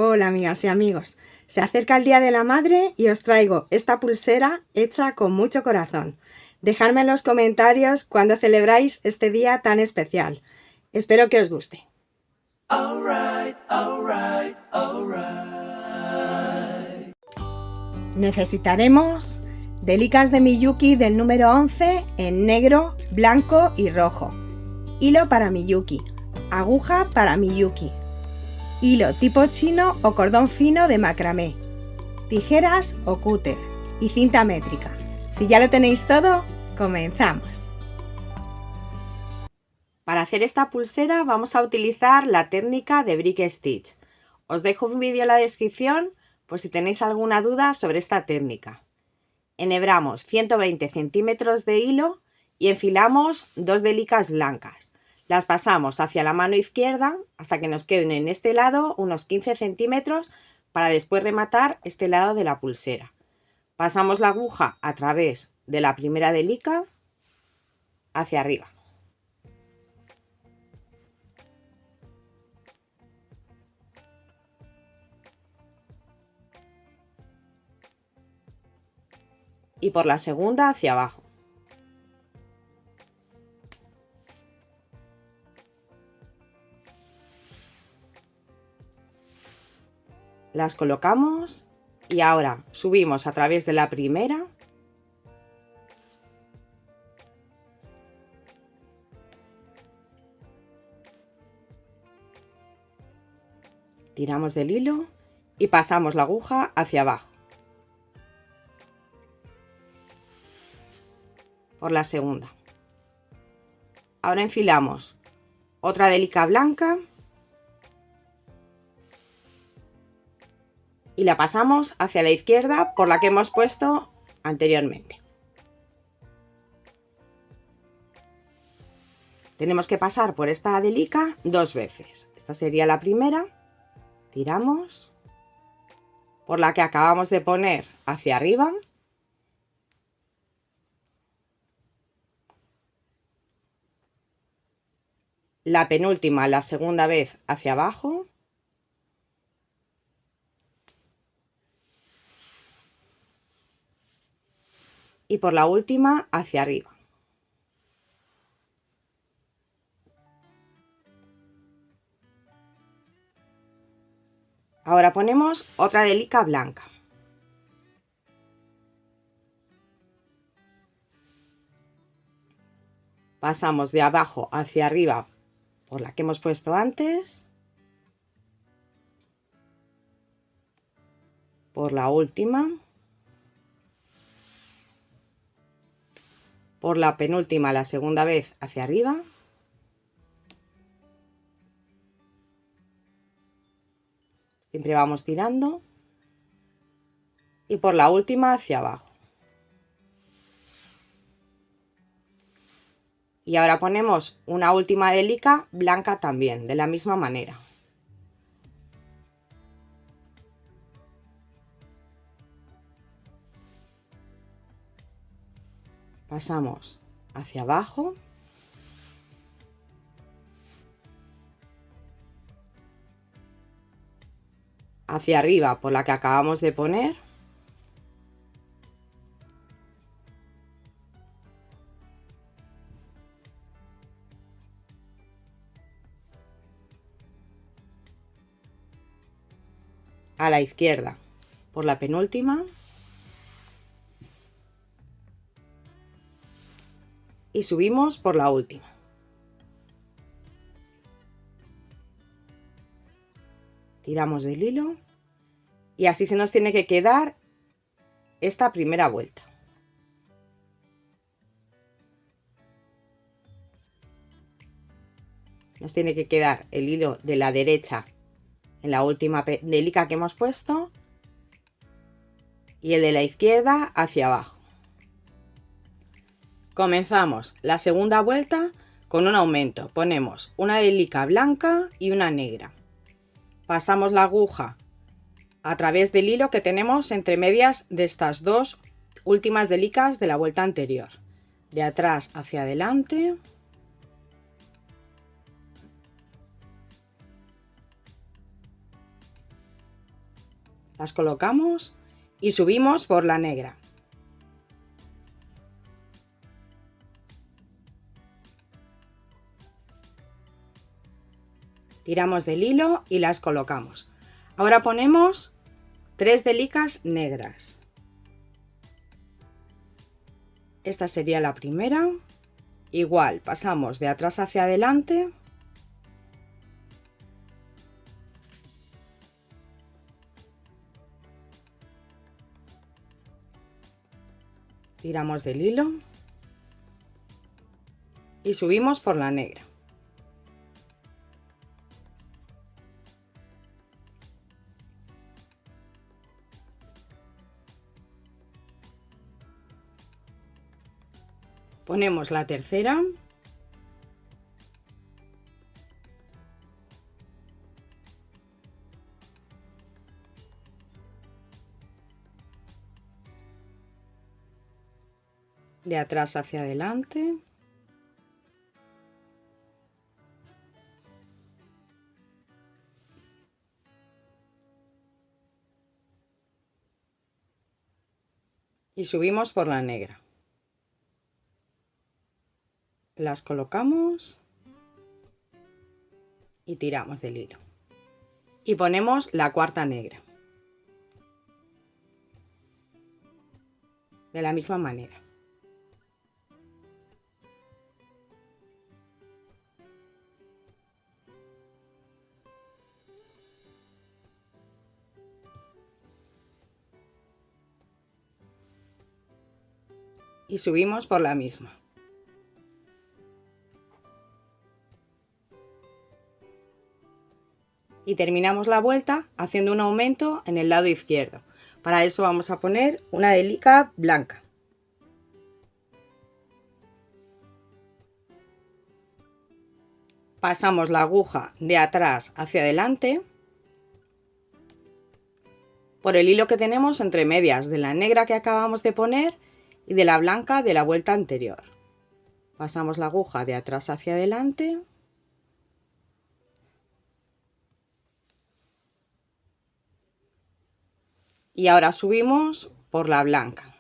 Hola amigas y amigos, se acerca el Día de la Madre y os traigo esta pulsera hecha con mucho corazón. Dejadme en los comentarios cuándo celebráis este día tan especial. Espero que os guste. Necesitaremos delicas de Miyuki del número 11 en negro, blanco y rojo, hilo para Miyuki, aguja para Miyuki, hilo tipo chino o cordón fino de macramé, tijeras o cúter y cinta métrica. Si ya lo tenéis todo, comenzamos. Para hacer esta pulsera vamos a utilizar la técnica de Brick Stitch. Os dejo un vídeo en la descripción por si tenéis alguna duda sobre esta técnica. Enhebramos 120 centímetros de hilo y enfilamos 2 delicas blancas. Las pasamos hacia la mano izquierda hasta que nos queden en este lado unos 15 centímetros para después rematar este lado de la pulsera. Pasamos la aguja a través de la primera delica hacia arriba. Y por la segunda hacia abajo. Las colocamos y ahora subimos a través de la primera tiramos del hilo y pasamos la aguja hacia abajo. Por la segunda. Ahora enfilamos otra delica blanca y la pasamos hacia la izquierda por la que hemos puesto anteriormente. Tenemos que pasar por esta delica 2 veces. Esta sería la primera. Tiramos por la que acabamos de poner hacia arriba. La penúltima, la segunda vez hacia abajo. Y por la última hacia arriba. Ahora ponemos otra delica blanca. Pasamos de abajo hacia arriba por la que hemos puesto antes. Por la última. Por la penúltima, la segunda vez hacia arriba. Siempre vamos tirando. Y por la última hacia abajo. Y ahora ponemos una última delica blanca también, de la misma manera. Pasamos hacia abajo. Hacia arriba por la que acabamos de poner. A la izquierda por la penúltima. Y subimos por la última. Tiramos del hilo y así se nos tiene que quedar esta primera vuelta. Nos tiene que quedar el hilo de la derecha en la última delica que hemos puesto y el de la izquierda hacia abajo. Comenzamos la segunda vuelta con un aumento. Ponemos una delica blanca y una negra. Pasamos la aguja a través del hilo que tenemos entre medias de estas dos últimas delicas de la vuelta anterior. De atrás hacia adelante. Las colocamos y subimos por la negra. Tiramos del hilo y las colocamos. Ahora ponemos 3 delicas negras. Esta sería la primera. Igual pasamos de atrás hacia adelante. Tiramos del hilo y subimos por la negra. Ponemos la tercera. De atrás hacia adelante. Y subimos por la negra. Las colocamos y tiramos del hilo. Y ponemos la cuarta negra. De la misma manera. Y subimos por la misma. Y terminamos la vuelta haciendo un aumento en el lado izquierdo. Para eso vamos a poner una delica blanca. Pasamos la aguja de atrás hacia adelante por el hilo que tenemos entre medias de la negra que acabamos de poner y de la blanca de la vuelta anterior. Pasamos la aguja de atrás hacia adelante y ahora subimos por la blanca.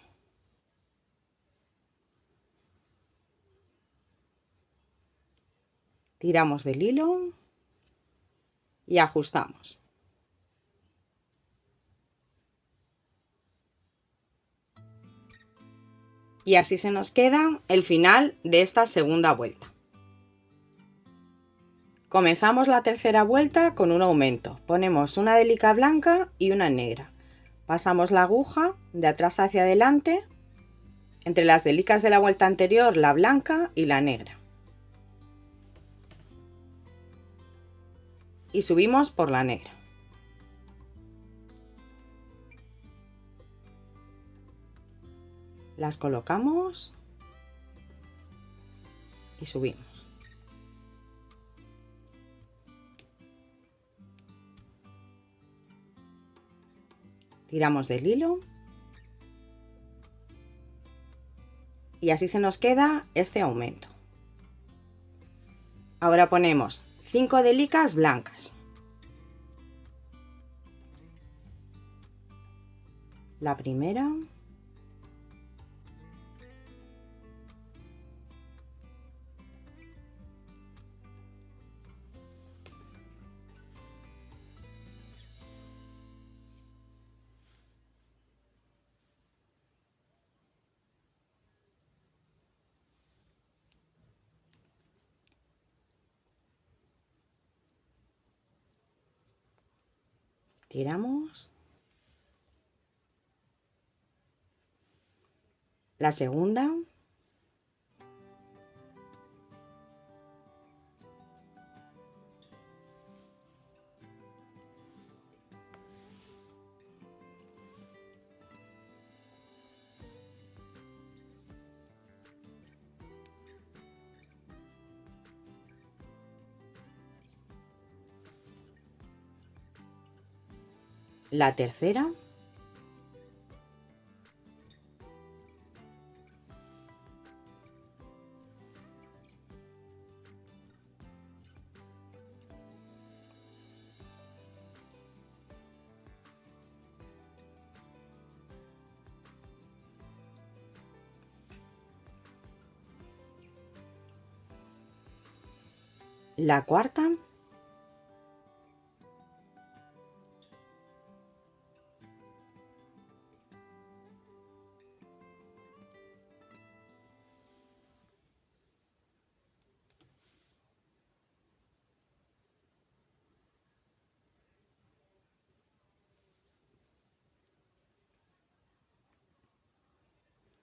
Tiramos del hilo y ajustamos. Y así se nos queda el final de esta segunda vuelta. Comenzamos la tercera vuelta con un aumento. Ponemos una delica blanca y una negra. Pasamos la aguja de atrás hacia adelante, entre las delicas de la vuelta anterior, la blanca y la negra. Y subimos por la negra. Las colocamos y subimos. Tiramos del hilo y así se nos queda este aumento. Ahora ponemos 5 delicas blancas. La primera. Tiramos. La segunda. La tercera. la cuarta.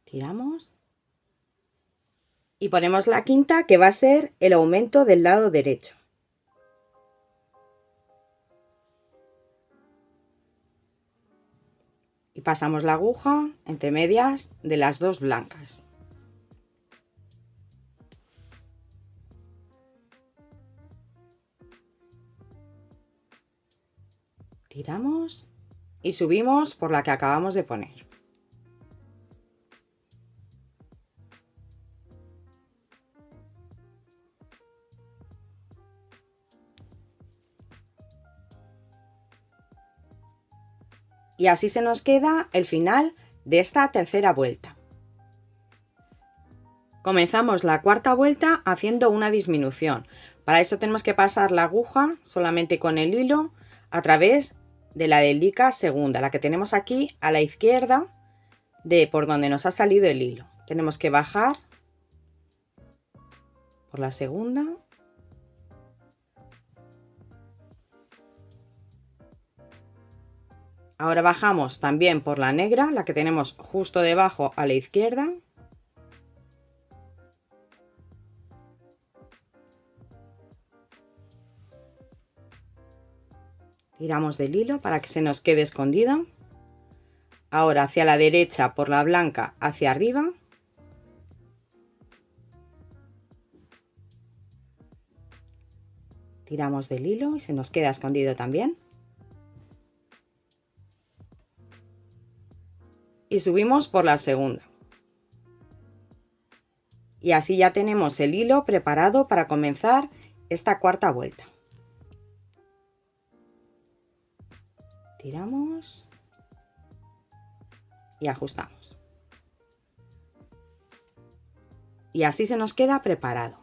Tiramos. Y ponemos la quinta, que va a ser el aumento del lado derecho. Y pasamos la aguja entre medias de las dos blancas. Tiramos y subimos por la que acabamos de poner. Y así se nos queda el final de esta tercera vuelta. Comenzamos la cuarta vuelta haciendo una disminución. Para eso tenemos que pasar la aguja solamente con el hilo a través de la desliza segunda, la que tenemos aquí a la izquierda de por donde nos ha salido el hilo. Tenemos que bajar por la segunda. Ahora bajamos también por la negra, la que tenemos justo debajo a la izquierda. Tiramos del hilo para que se nos quede escondido. Ahora hacia la derecha por la blanca hacia arriba. Tiramos del hilo y se nos queda escondido también. Y subimos por la segunda. Y así ya tenemos el hilo preparado para comenzar esta cuarta vuelta. Tiramos y ajustamos. Y así se nos queda preparado.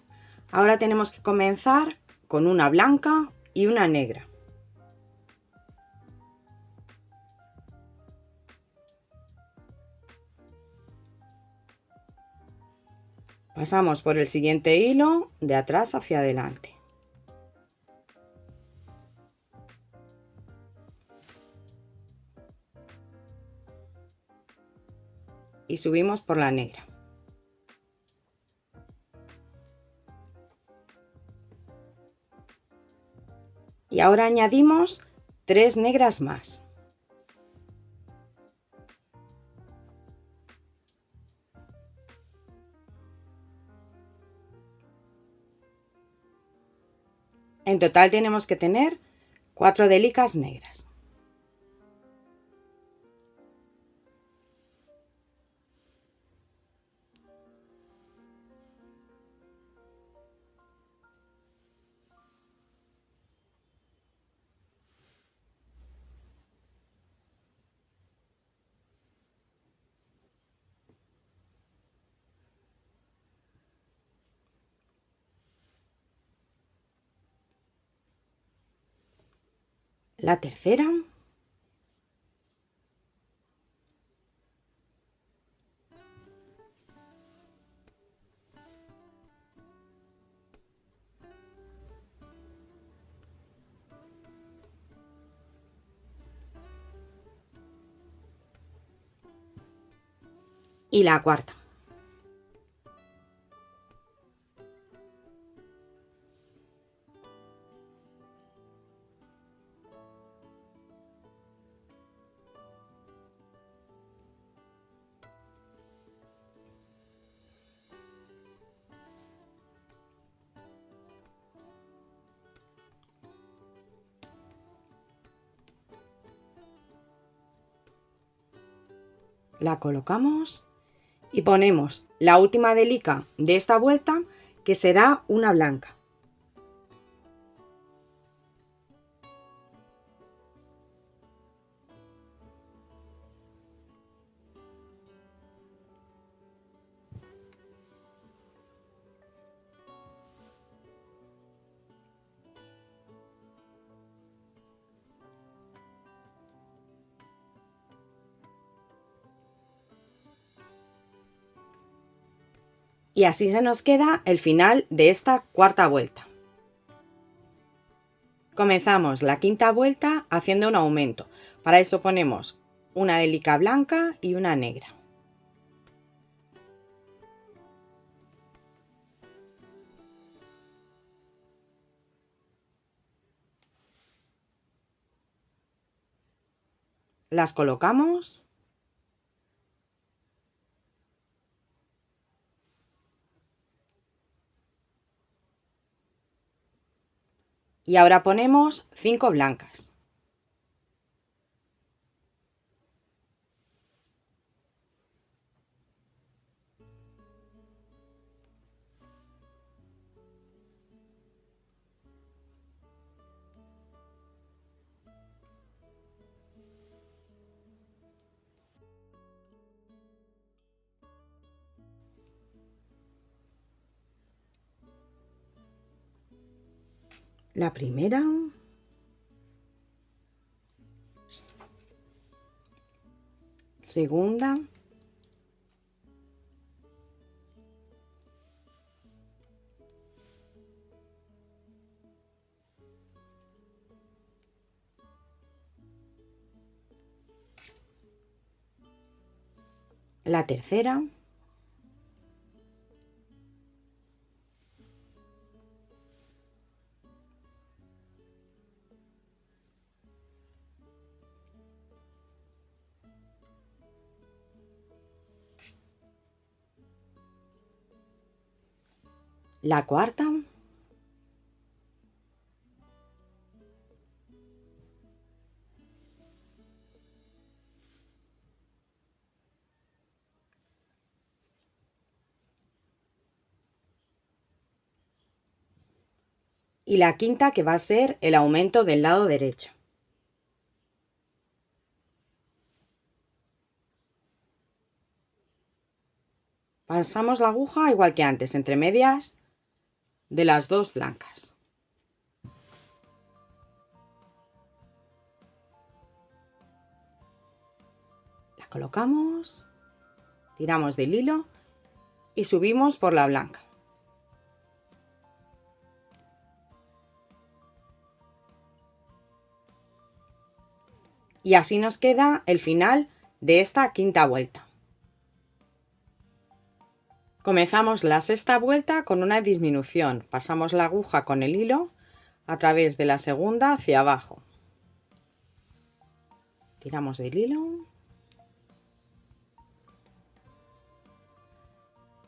Ahora tenemos que comenzar con una blanca y una negra. Pasamos por el siguiente hilo de atrás hacia adelante. Y subimos por la negra. Y ahora añadimos 3 negras más. En total tenemos que tener 4 delicas negras. La tercera. Y la cuarta. La colocamos y ponemos la última delica de esta vuelta, que será una blanca. Y así se nos queda el final de esta cuarta vuelta. Comenzamos la quinta vuelta haciendo un aumento. Para eso ponemos una hélica blanca y una negra. Las colocamos. Y ahora ponemos 5 blancas. La primera, segunda, la tercera, la cuarta y la quinta, que va a ser el aumento del lado derecho. Pasamos la aguja igual que antes, entre medias de las dos blancas. La colocamos, tiramos del hilo y subimos por la blanca. Y así nos queda el final de esta quinta vuelta. Comenzamos la sexta vuelta con una disminución. Pasamos la aguja con el hilo a través de la segunda hacia abajo. Tiramos del hilo.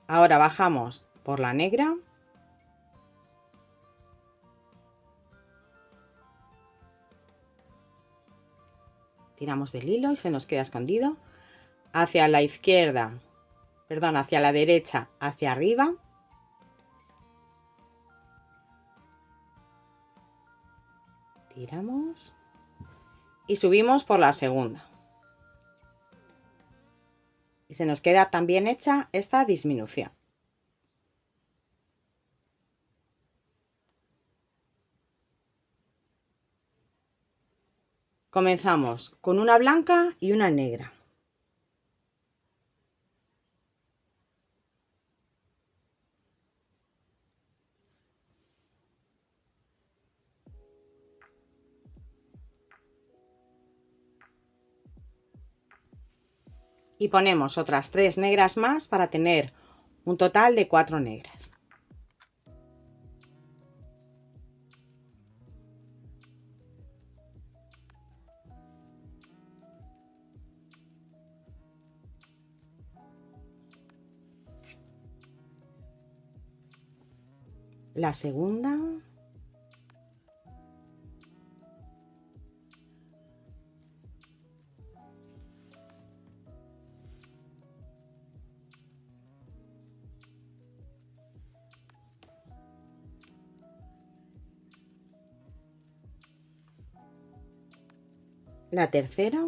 Ahora bajamos por la negra. Tiramos del hilo y se nos queda escondido. Hacia la izquierda, perdón, hacia la derecha, hacia arriba. Tiramos y subimos por la segunda. Y se nos queda también hecha esta disminución. Comenzamos con una blanca y una negra. Y ponemos otras 3 negras más para tener un total de 4 negras. La segunda. La tercera.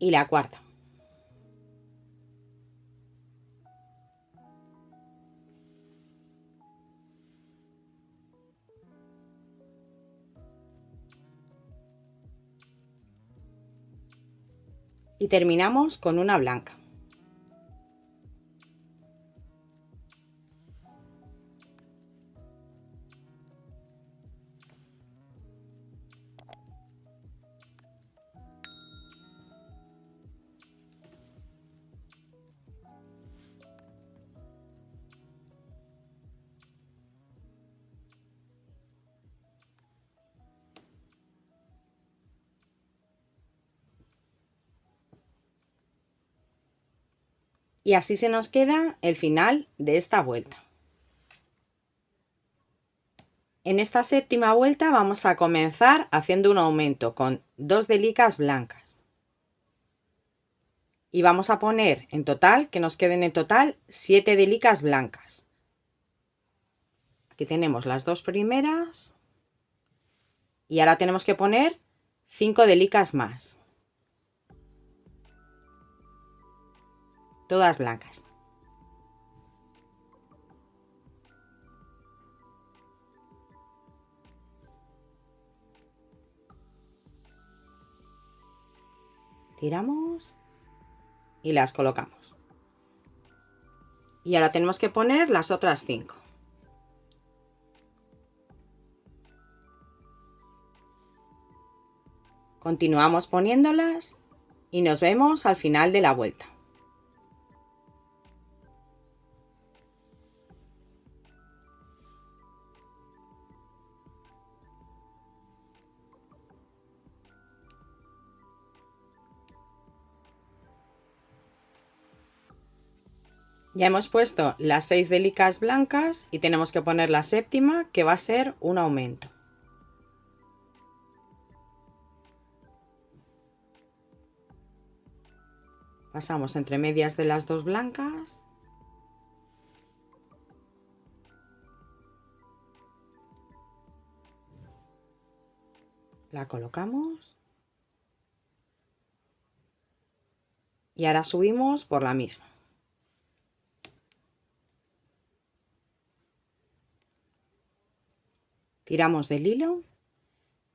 y la cuarta. Y terminamos con una blanca. Y así se nos queda el final de esta vuelta. En esta séptima vuelta vamos a comenzar haciendo un aumento con 2 delicas blancas. Y vamos a poner en total, que nos queden en total 7 delicas blancas. Aquí tenemos las 2 primeras. Y ahora tenemos que poner 5 delicas más. Todas blancas. Tiramos y las colocamos. Y ahora tenemos que poner las otras 5. Continuamos poniéndolas y nos vemos al final de la vuelta. Ya hemos puesto las 6 delicas blancas y tenemos que poner la séptima, que va a ser un aumento. Pasamos entre medias de las 2 blancas. La colocamos. Y ahora subimos por la misma. Tiramos del hilo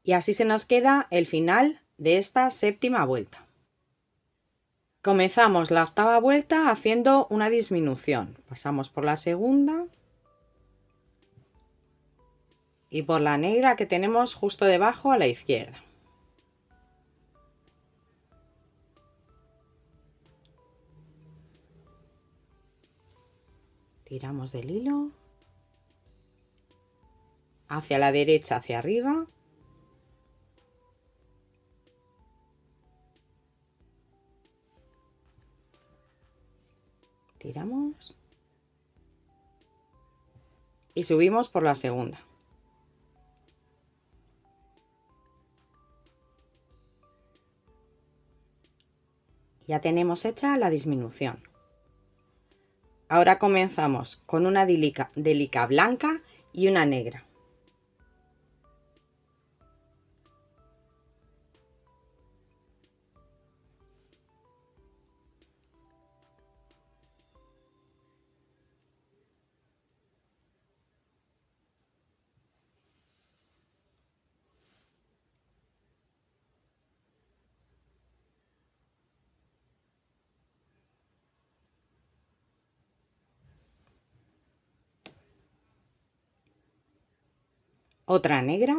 y así se nos queda el final de esta séptima vuelta. Comenzamos la octava vuelta haciendo una disminución. Pasamos por la segunda y por la negra que tenemos justo debajo a la izquierda. Tiramos del hilo hacia la derecha, hacia arriba. Tiramos y subimos por la segunda. Ya tenemos hecha la disminución. Ahora comenzamos con una delica blanca y una negra. Otra negra.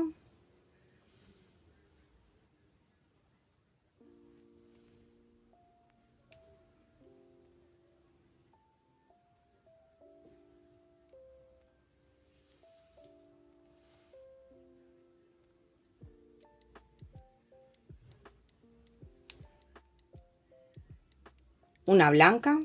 Una blanca.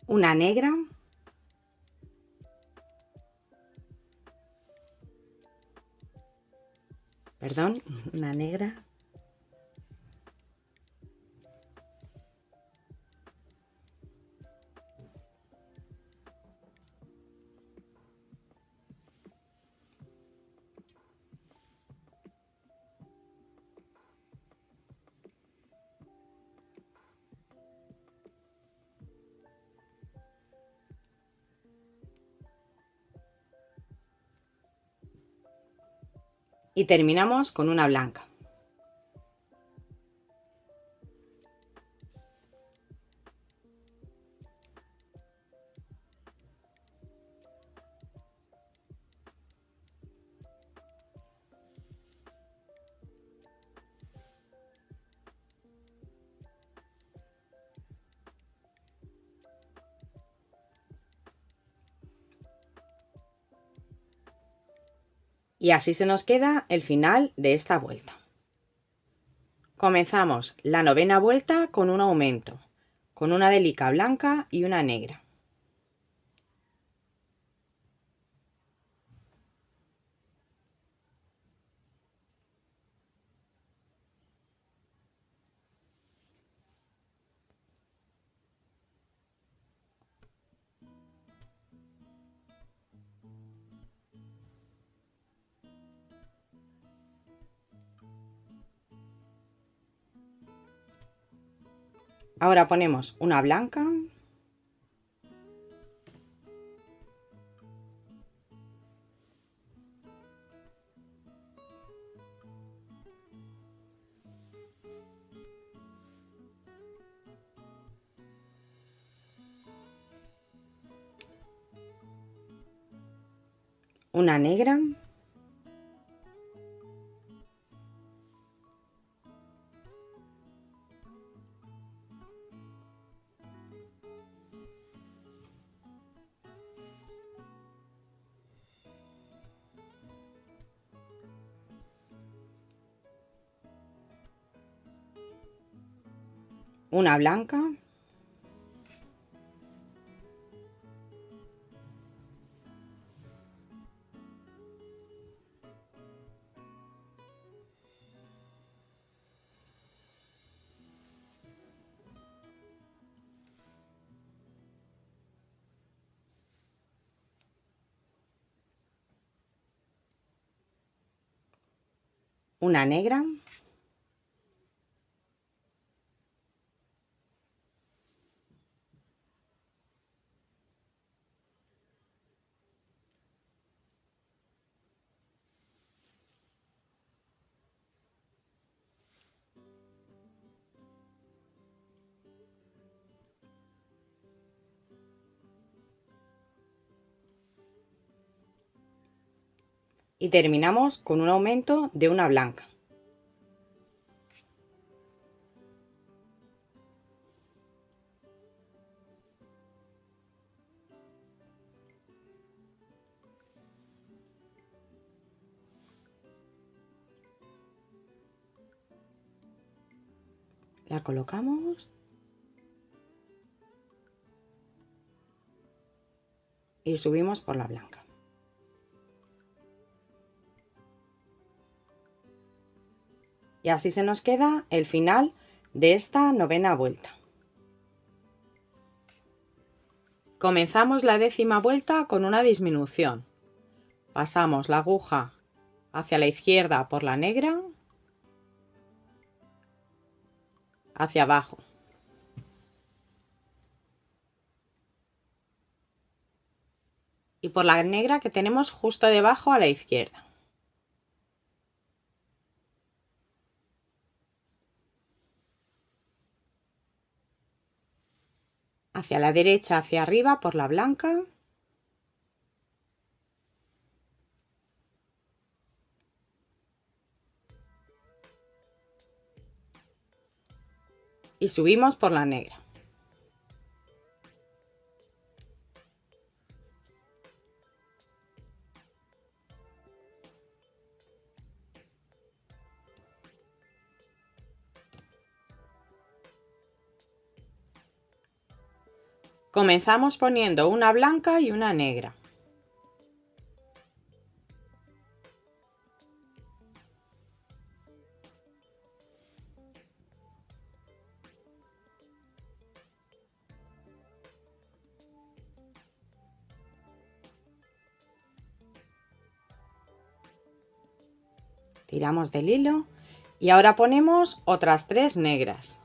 Una negra. Perdón, una negra. Y terminamos con una blanca. Y así se nos queda el final de esta vuelta. Comenzamos la novena vuelta con un aumento, con una delica blanca y una negra. Ahora ponemos una blanca, una negra, una blanca, una negra, y terminamos con un aumento de una blanca. La colocamos y subimos por la blanca. Y así se nos queda el final de esta novena vuelta. Comenzamos la décima vuelta con una disminución. Pasamos la aguja hacia la izquierda por la negra, hacia abajo. Y por la negra que tenemos justo debajo a la izquierda. Hacia la derecha, hacia arriba por la blanca. Y subimos por la negra. Comenzamos poniendo una blanca y una negra. Tiramos del hilo y ahora ponemos otras 3 negras.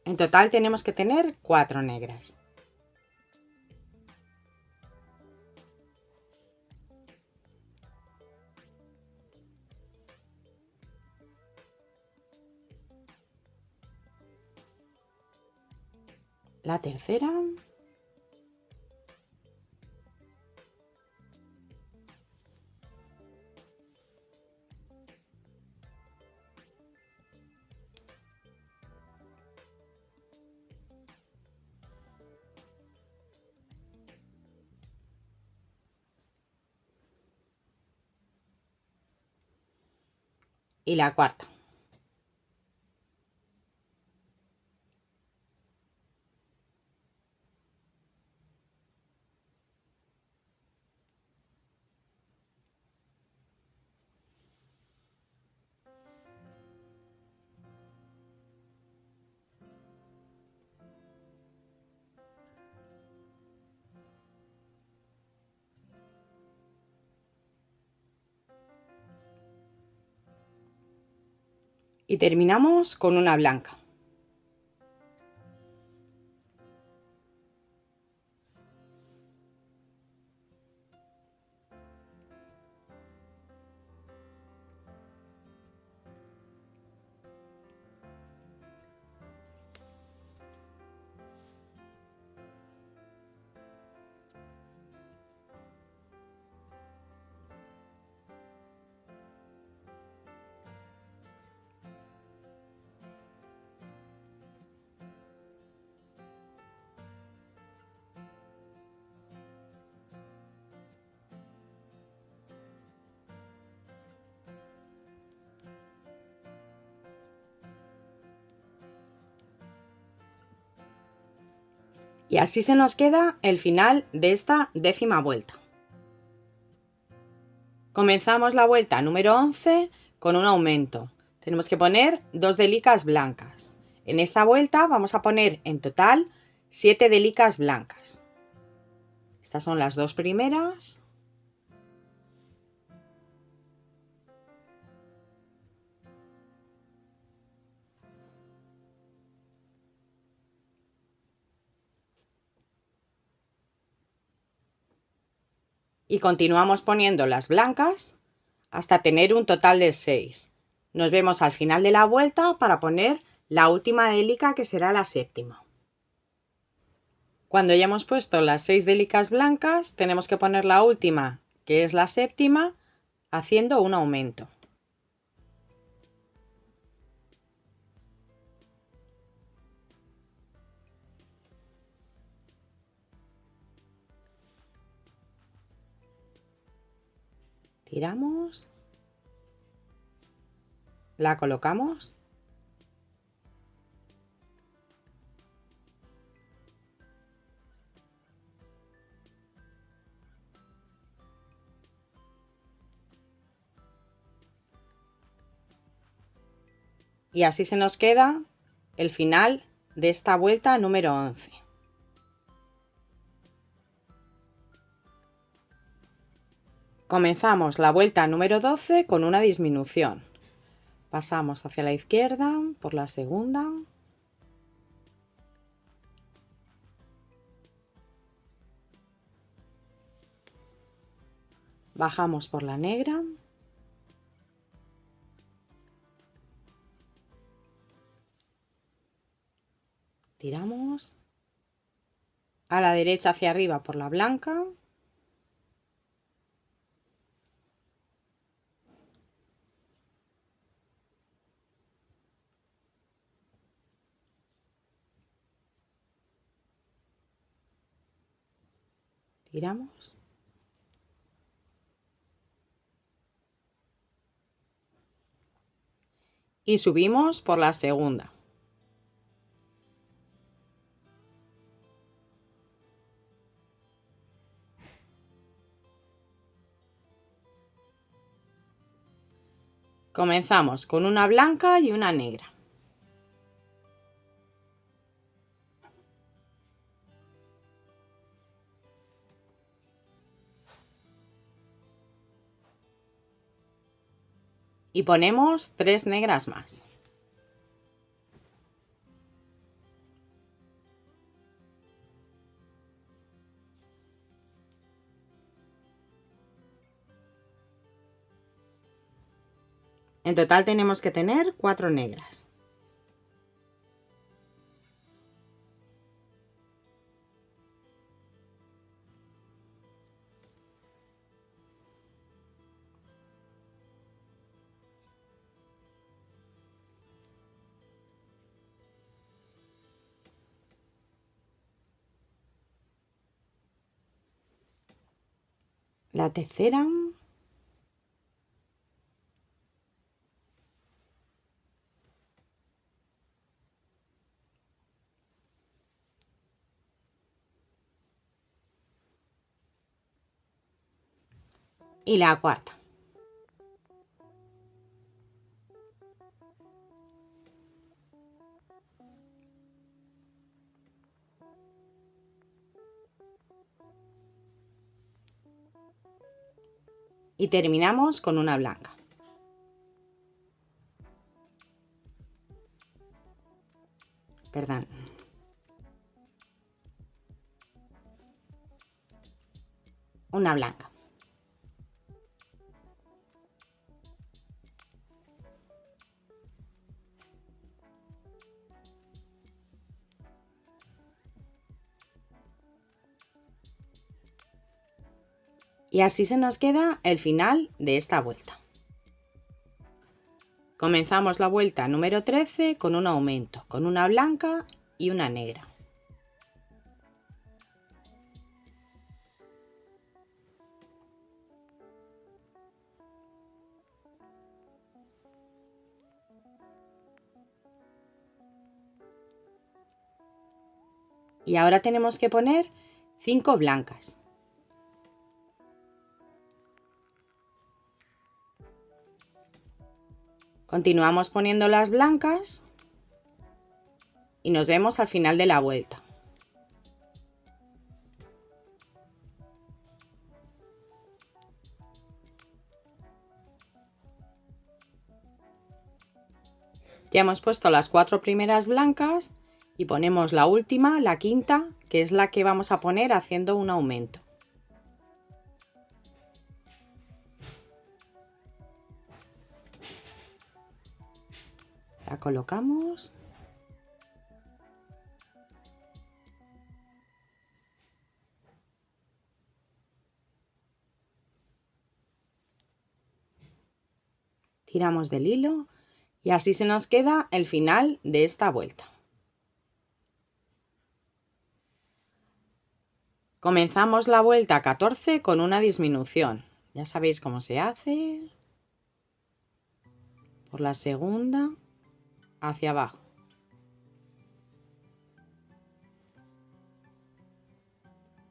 En total tenemos que tener 4 negras. La tercera. Y la cuarta. Y terminamos con una blanca. Y así se nos queda el final de esta 10ª vuelta. Comenzamos la vuelta número 11 con un aumento. Tenemos que poner 2 delicas blancas. En esta vuelta vamos a poner en total 7 delicas blancas. Estas son las 2 primeras. Y continuamos poniendo las blancas hasta tener un total de 6. Nos vemos al final de la vuelta para poner la última délica, que será la 7ª. Cuando ya hemos puesto las 6 délicas blancas, tenemos que poner la última, que es la 7ª, haciendo un aumento. Tiramos, la colocamos y así se nos queda el final de esta vuelta número 11. Comenzamos la vuelta número 12 con una disminución. Pasamos hacia la izquierda por la segunda. Bajamos por la negra. Tiramos. A la derecha hacia arriba por la blanca. Tiramos. Y subimos por la segunda. Comenzamos con una blanca y una negra. Y ponemos 3 negras más. En total tenemos que tener 4 negras. La tercera. Y la cuarta. Y terminamos con una blanca. Perdón. Una blanca. Y así se nos queda el final de esta vuelta. Comenzamos la vuelta número 13 con un aumento, con una blanca y una negra. Y ahora tenemos que poner 5 blancas. Continuamos poniendo las blancas y nos vemos al final de la vuelta. Ya hemos puesto las 4 primeras blancas y ponemos la última, la quinta, que es la que vamos a poner haciendo un aumento. La colocamos. Tiramos del hilo y así se nos queda el final de esta vuelta. Comenzamos la vuelta 14 con una disminución. Ya sabéis cómo se hace. Por la segunda hacia abajo.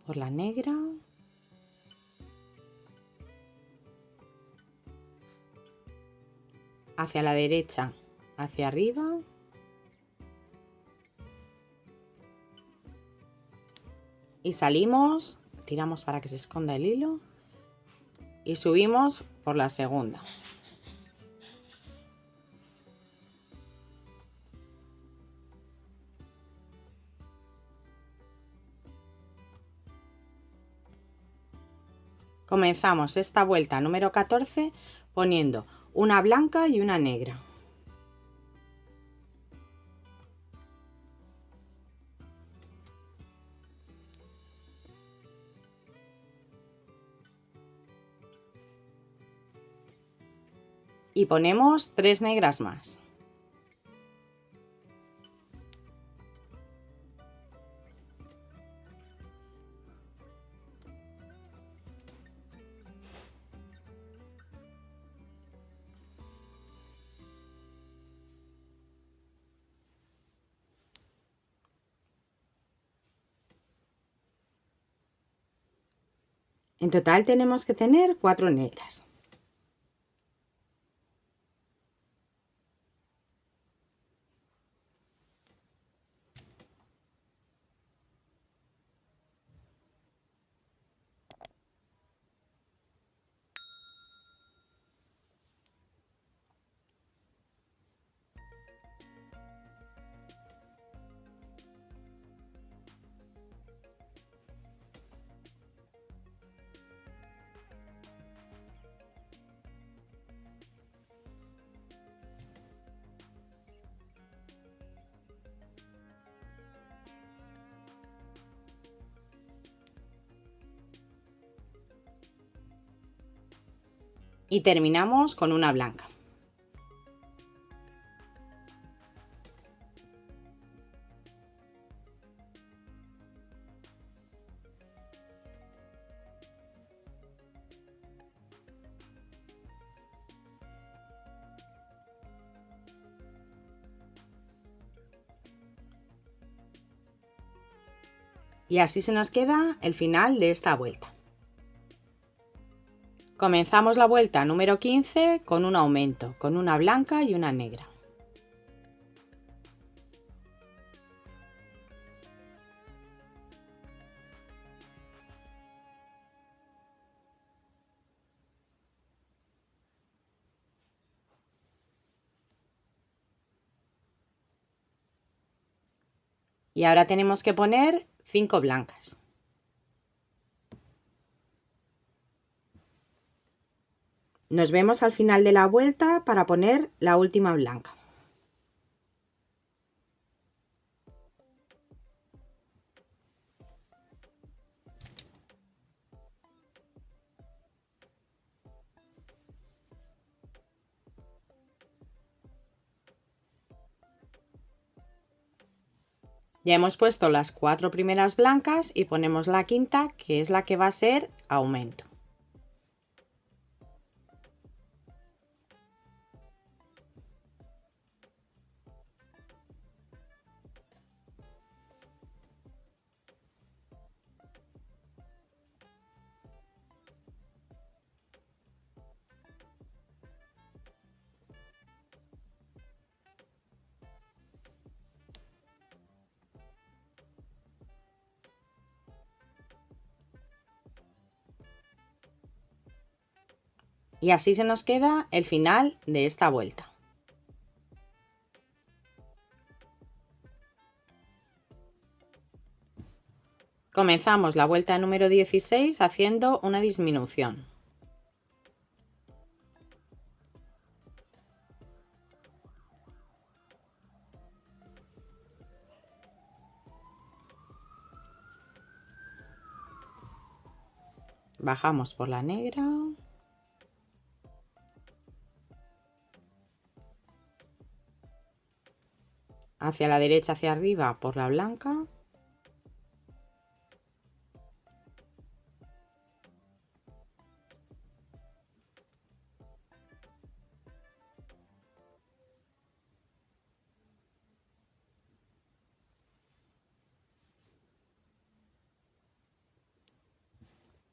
Por la negra. Hacia la derecha, hacia arriba. Y salimos, tiramos para que se esconda el hilo. Y subimos por la segunda. Comenzamos esta vuelta número 14 poniendo una blanca y una negra. Y ponemos 3 negras más. En total tenemos que tener 4 negras. Y terminamos con una blanca. Y así se nos queda el final de esta vuelta. Comenzamos la vuelta número 15 con un aumento, con una blanca y una negra. Y ahora tenemos que poner 5 blancas. Nos vemos al final de la vuelta para poner la última blanca. Ya hemos puesto las 4 primeras blancas y ponemos la quinta, que es la que va a ser aumento. Y así se nos queda el final de esta vuelta. Comenzamos la vuelta número 16 haciendo una disminución. Bajamos por la negra. Hacia la derecha, hacia arriba por la blanca.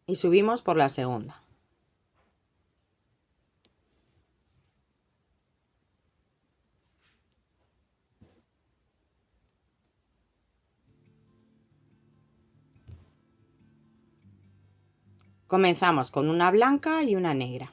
Y subimos por la segunda. Comenzamos con una blanca y una negra.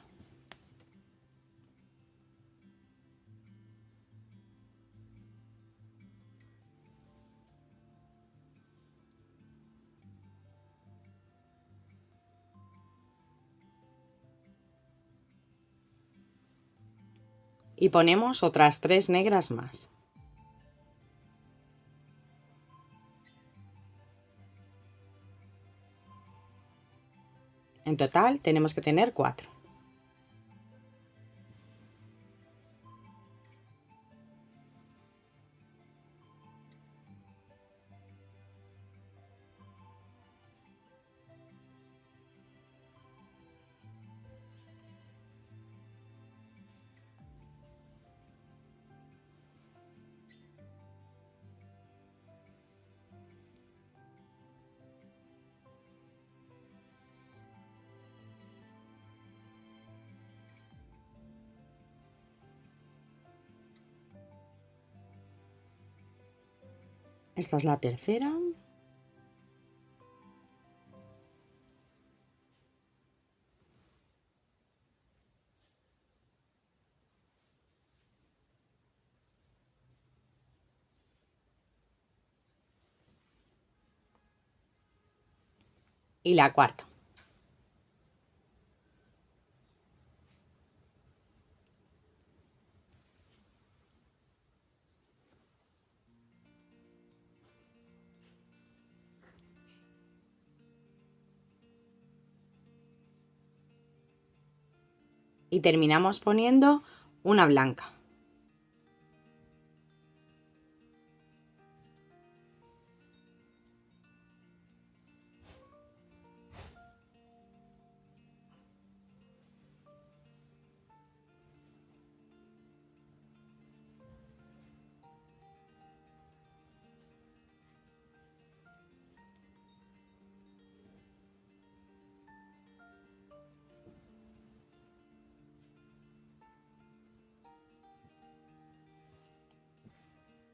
Y ponemos otras 3 negras más. En total tenemos que tener 4. Esta es la tercera. Y la cuarta. y terminamos poniendo una blanca.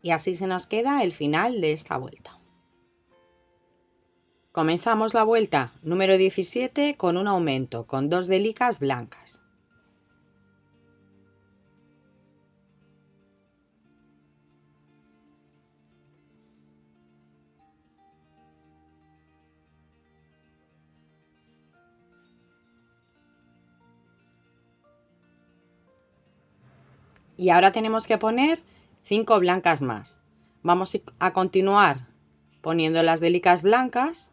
Y así se nos queda el final de esta vuelta. Comenzamos la vuelta número 17 con un aumento, con 2 delicas blancas. Y ahora tenemos que poner 5 blancas más. Vamos a continuar poniendo las delicas blancas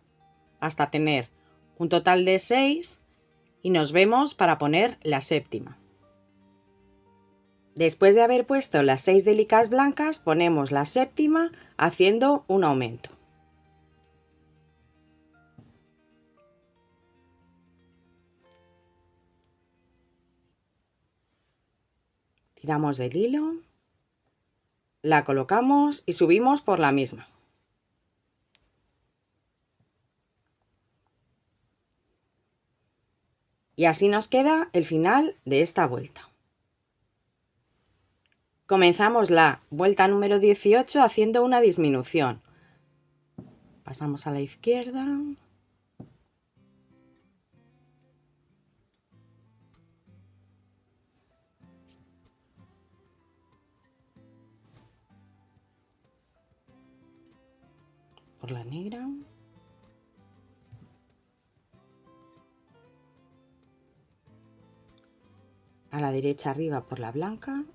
hasta tener un total de 6 y nos vemos para poner la séptima. Después de haber puesto las 6 delicas blancas, ponemos la séptima haciendo un aumento. Tiramos del hilo, la colocamos y subimos por la misma. Y así nos queda el final de esta vuelta. Comenzamos la vuelta número 18 haciendo una disminución. Pasamos a la izquierda. Por la negra. A la derecha arriba por la blanca.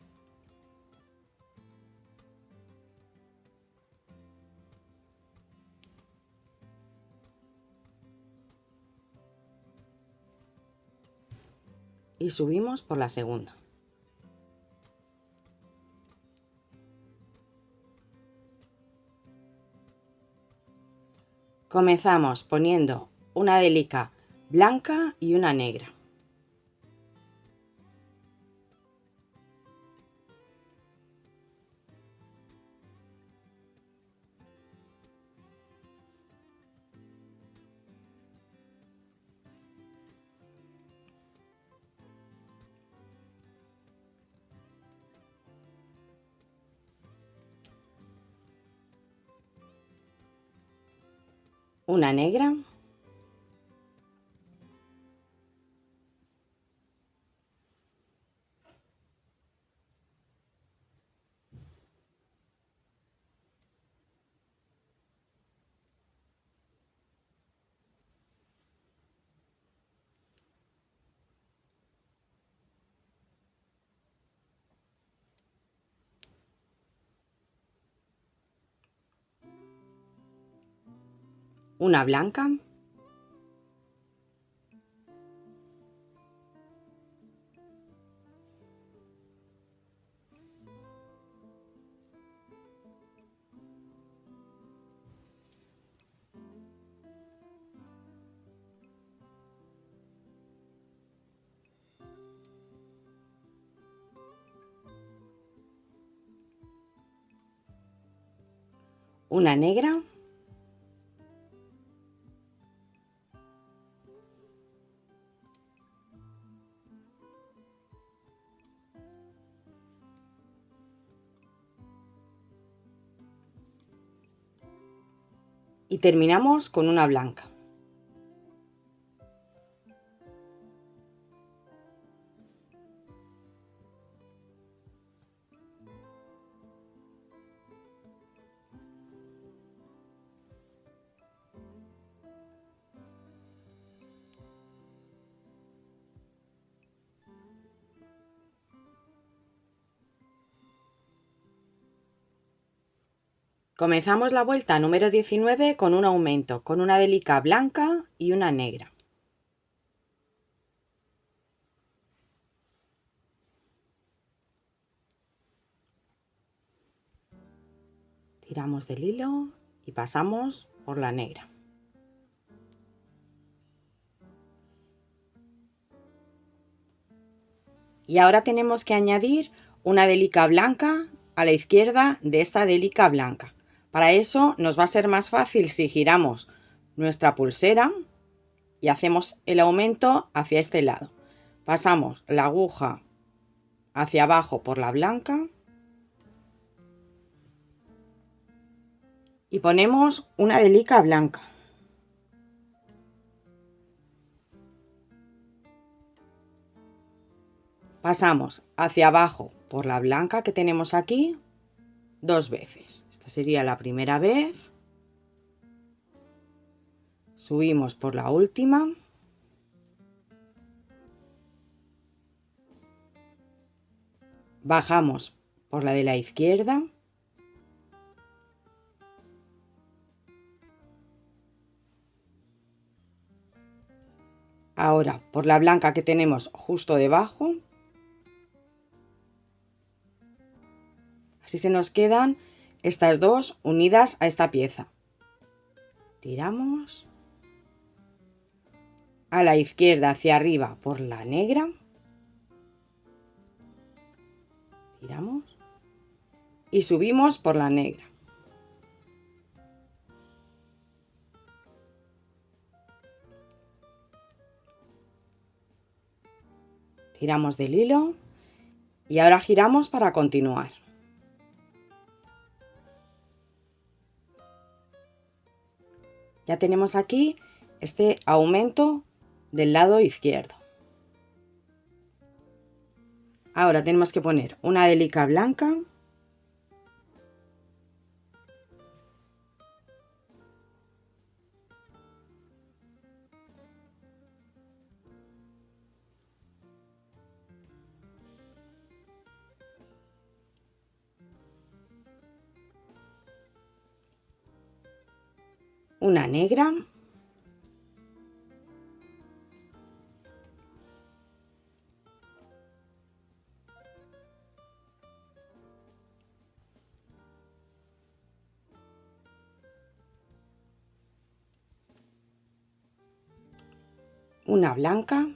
Y subimos por la segunda. Comenzamos poniendo una delica blanca y una negra. Una negra. Una blanca. Una negra. Y terminamos con una blanca. Comenzamos la vuelta número 19 con un aumento, con una delica blanca y una negra. Tiramos del hilo y pasamos por la negra. Y ahora tenemos que añadir una delica blanca a la izquierda de esta delica blanca. Para eso nos va a ser más fácil si giramos nuestra pulsera y hacemos el aumento hacia este lado. Pasamos la aguja hacia abajo por la blanca y ponemos una delica blanca. Pasamos hacia abajo por la blanca que tenemos aquí 2 veces. Esta sería la primera vez. Subimos por la última. Bajamos por la de la izquierda. Ahora por la blanca que tenemos justo debajo. Así se nos quedan estas dos unidas a esta pieza. Tiramos a la izquierda hacia arriba por la negra. Tiramos y subimos por la negra. Tiramos del hilo y ahora giramos para continuar. Ya tenemos aquí este aumento del lado izquierdo. Ahora tenemos que poner una delica blanca. Una negra. Una blanca.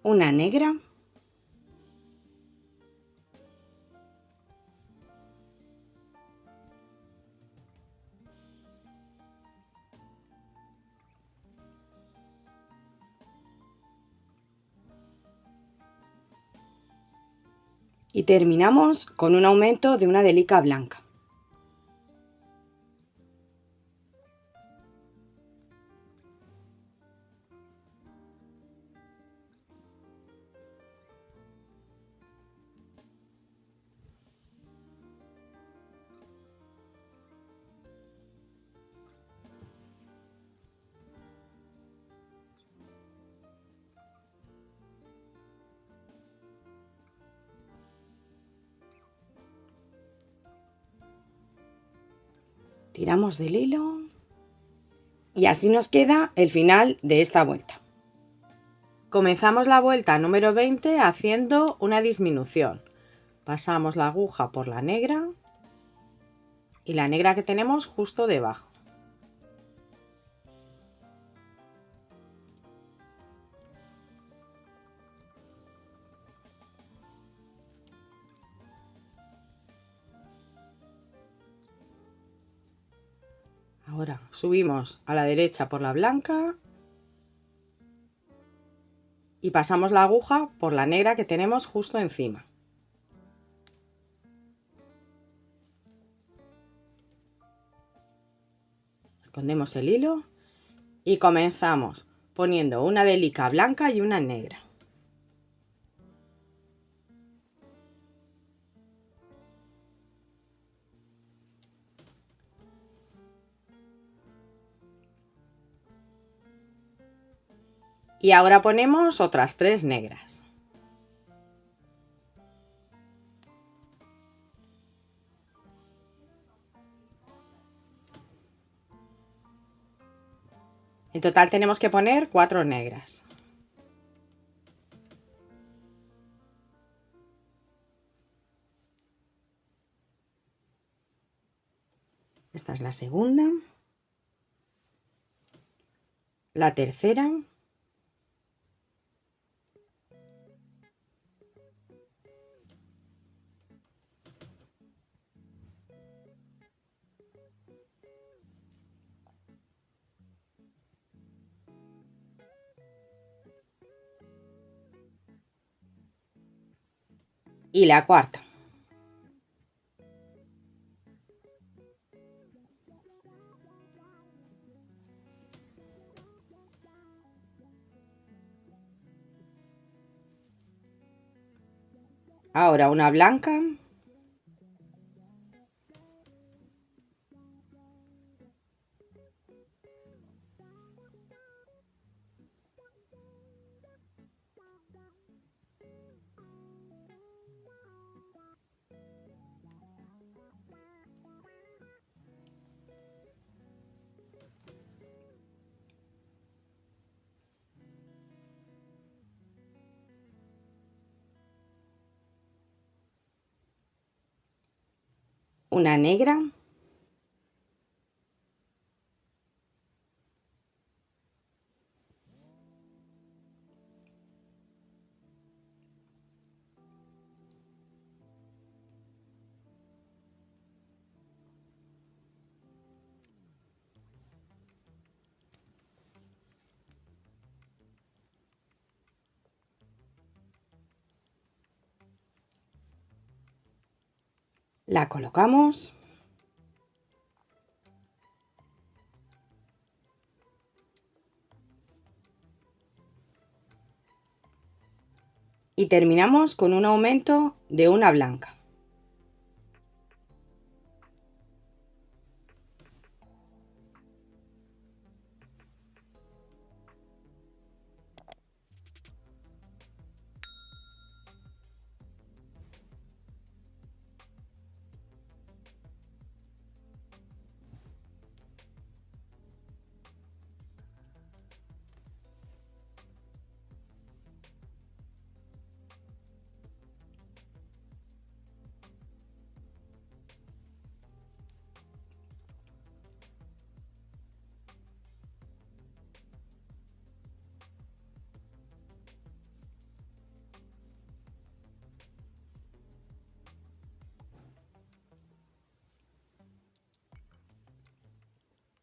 Una negra. Y terminamos con un aumento de una delica blanca. Tiramos del hilo y así nos queda el final de esta vuelta. Comenzamos la vuelta número 20 haciendo una disminución. Pasamos la aguja por la negra y la negra que tenemos justo debajo. Ahora subimos a la derecha por la blanca y pasamos la aguja por la negra que tenemos justo encima. Escondemos el hilo y comenzamos poniendo una delica blanca y una negra. Y ahora ponemos otras 3 negras. En total tenemos que poner 4 negras. Esta es la segunda, la tercera, y la cuarta. Ahora una blanca. Una negra. La colocamos. Y terminamos con un aumento de una blanca.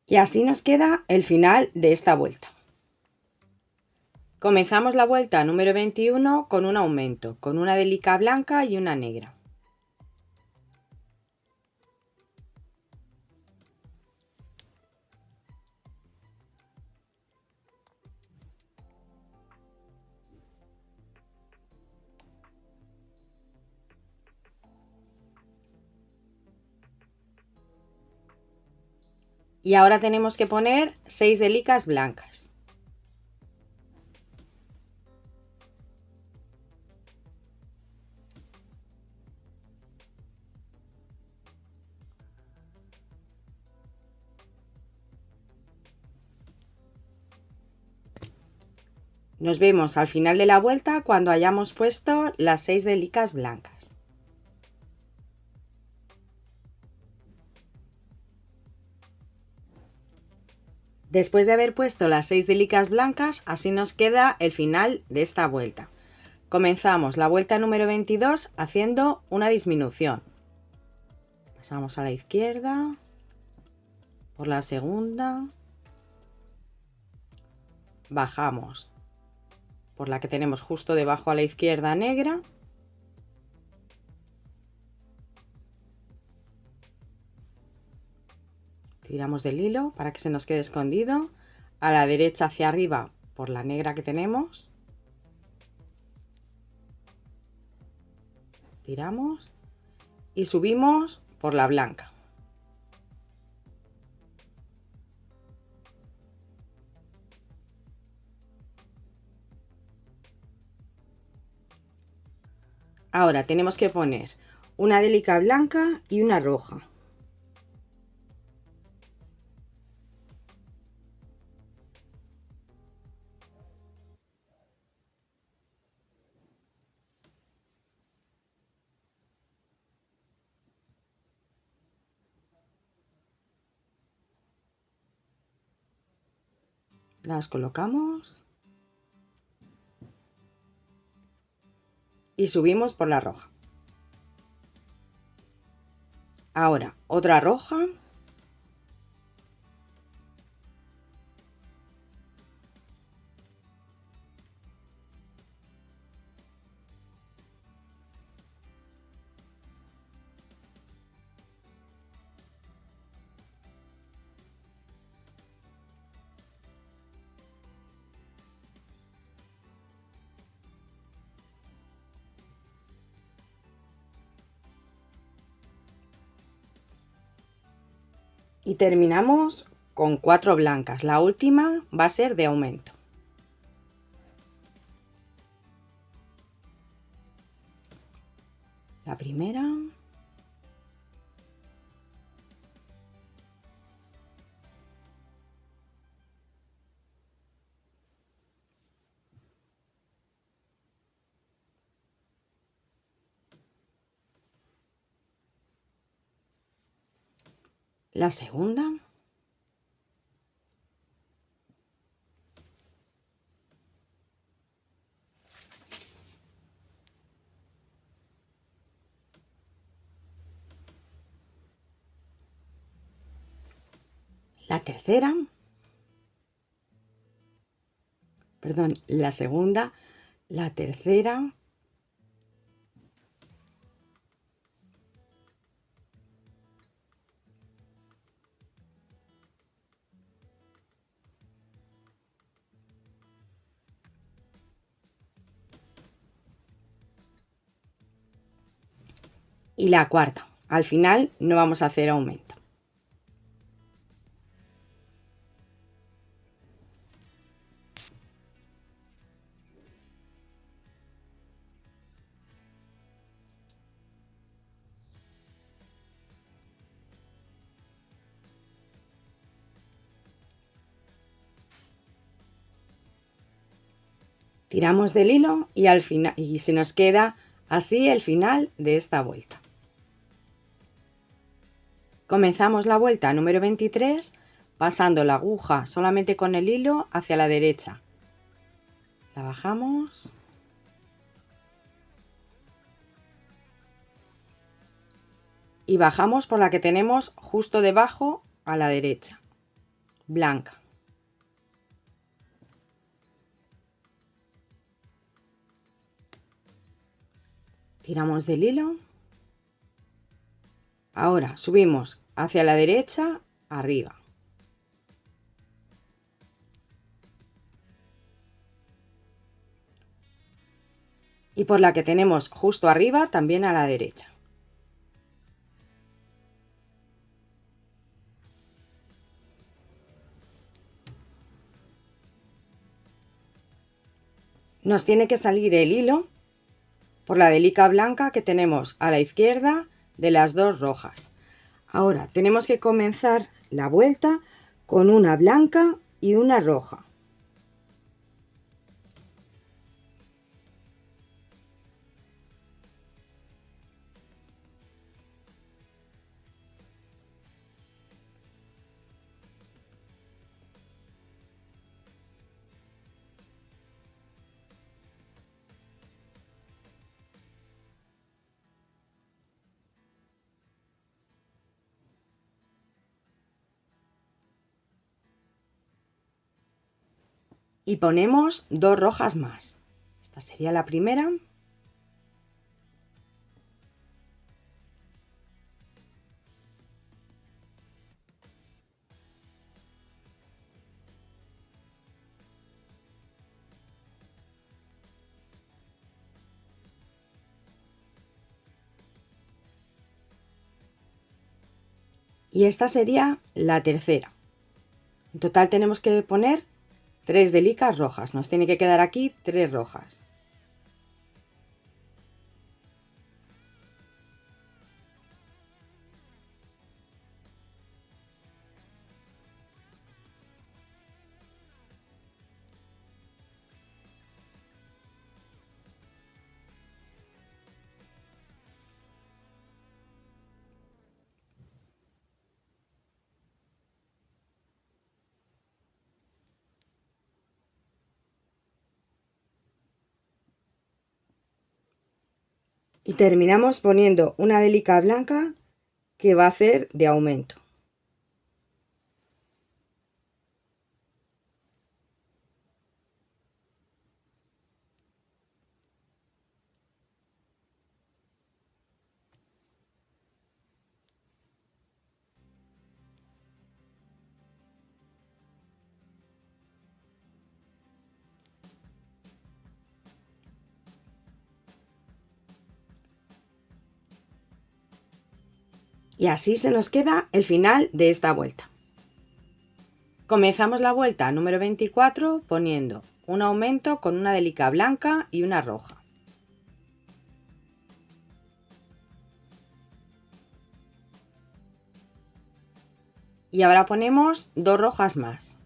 Y así nos queda el final de esta vuelta. Comenzamos la vuelta número 21 con un aumento, con una delica blanca y una negra. Y ahora tenemos que poner 6 delicas blancas. Nos vemos al final de la vuelta cuando hayamos puesto las 6 delicas blancas. Después de haber puesto las 6 delicas blancas, así nos queda el final de esta vuelta. Comenzamos la vuelta número 22 haciendo una disminución. Pasamos a la izquierda, por la segunda, bajamos por la que tenemos justo debajo a la izquierda negra, tiramos del hilo para que se nos quede escondido, a la derecha hacia arriba por la negra que tenemos, tiramos y subimos por la blanca. Ahora tenemos que poner una delica blanca y una roja. Las colocamos y subimos por la roja. Ahora otra roja. Y terminamos con 4 blancas. La última va a ser de aumento. La primera. La segunda. La tercera. Perdón, la segunda. La tercera. Y la cuarta. Al final no vamos a hacer aumento. Tiramos del hilo y al final y se nos queda así el final de esta vuelta. Comenzamos la vuelta número 23 pasando la aguja solamente con el hilo hacia la derecha. La bajamos. Y bajamos por la que tenemos justo debajo a la derecha, blanca. Tiramos del hilo. Ahora subimos hacia la derecha, arriba. Y por la que tenemos justo arriba, también a la derecha. Nos tiene que salir el hilo por la delica blanca que tenemos a la izquierda de las dos rojas. Ahora tenemos que comenzar la vuelta con una blanca y una roja. Y ponemos dos rojas más. Esta sería la primera. Y esta sería la tercera. En total tenemos que poner 3 delicas rojas. Nos tiene que quedar aquí 3 rojas. Y terminamos poniendo una délica blanca que va a hacer de aumento. Y así se nos queda el final de esta vuelta. Comenzamos la vuelta número 24 poniendo un aumento con una délica blanca y una roja. Y ahora ponemos dos rojas más.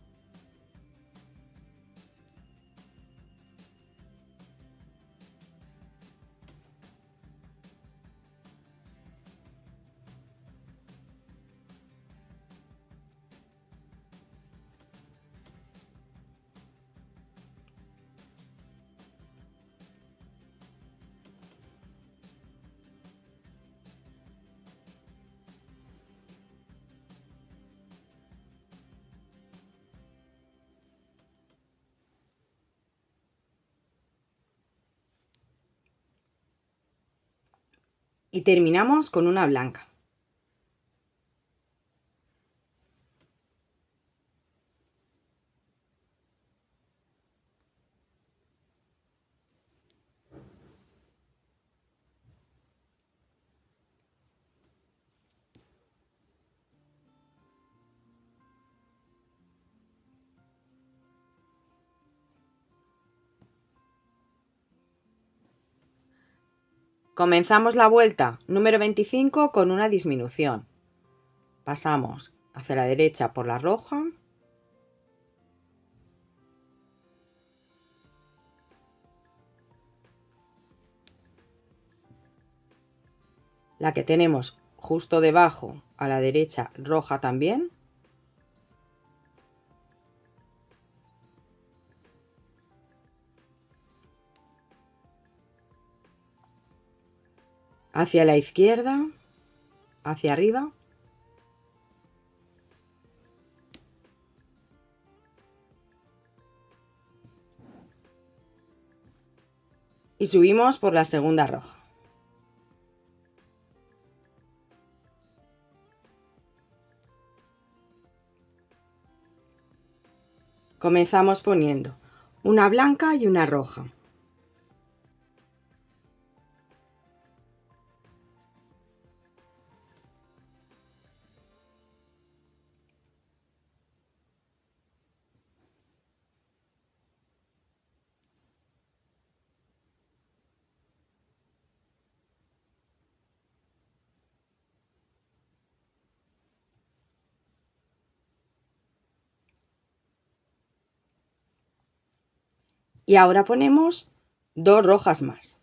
Y terminamos con una blanca. Comenzamos la vuelta número 25 con una disminución. Pasamos hacia la derecha por la roja. La que tenemos justo debajo a la derecha roja también. Hacia la izquierda, hacia arriba. Y subimos por la segunda roja. Comenzamos poniendo una blanca y una roja. Y ahora ponemos dos rojas más.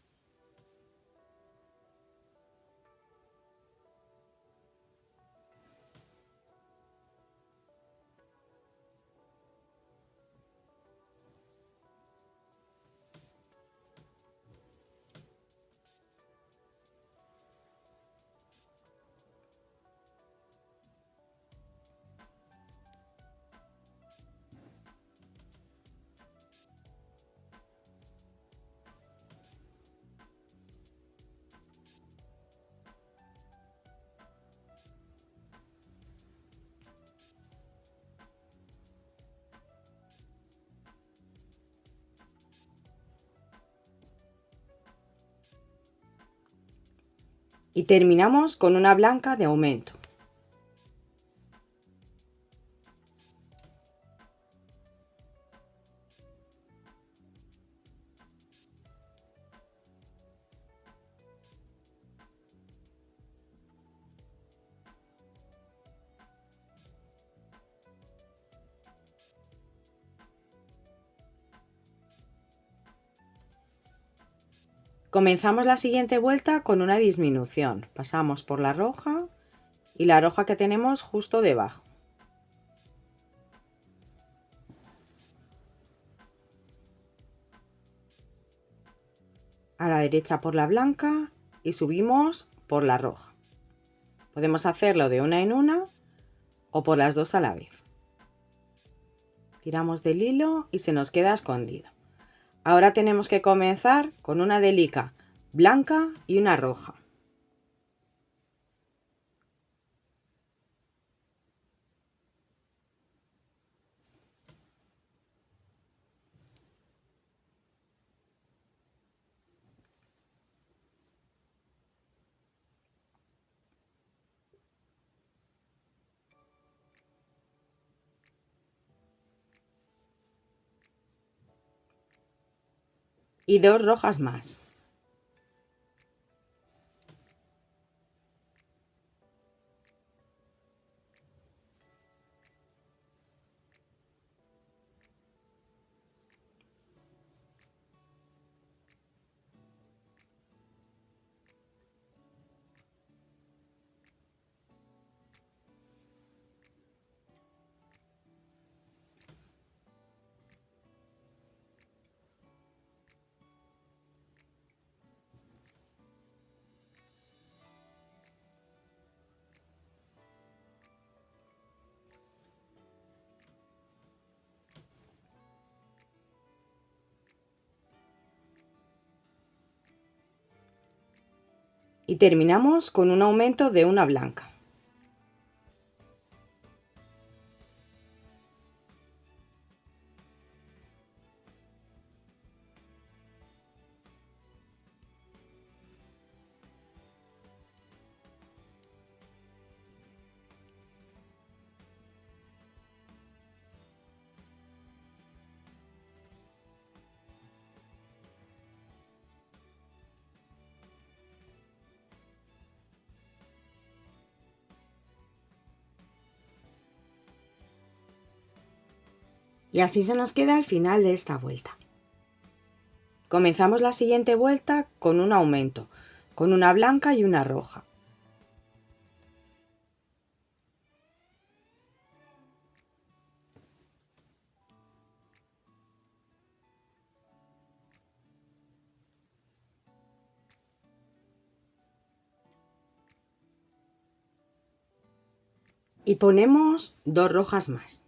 Y terminamos con una blanca de aumento. Comenzamos la siguiente vuelta con una disminución. Pasamos por la roja y la roja que tenemos justo debajo. A la derecha por la blanca y subimos por la roja. Podemos hacerlo de una en una o por las dos a la vez. Tiramos del hilo y se nos queda escondido. Ahora tenemos que comenzar con una delica blanca y una roja. Y dos rojas más. Y terminamos con un aumento de una blanca. Y así se nos queda al final de esta vuelta. Comenzamos la siguiente vuelta con un aumento, con una blanca y una roja. Y ponemos dos rojas más.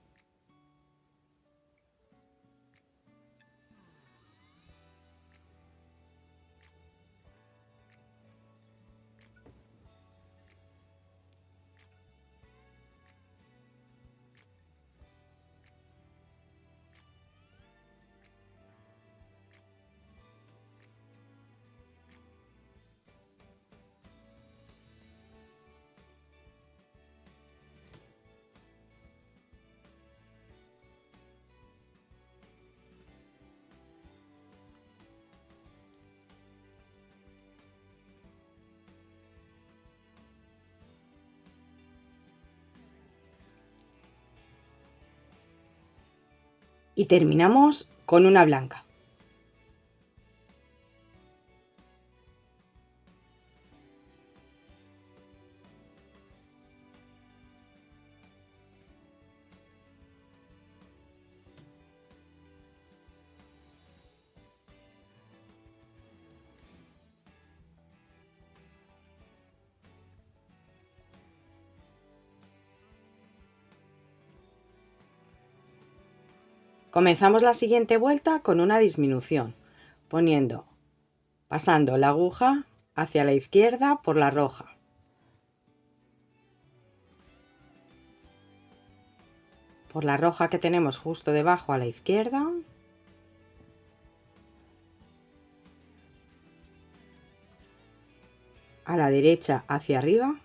Y terminamos con una blanca. Comenzamos la siguiente vuelta con una disminución, pasando la aguja hacia la izquierda por la roja. Por la roja que tenemos justo debajo a la izquierda. A la derecha hacia arriba.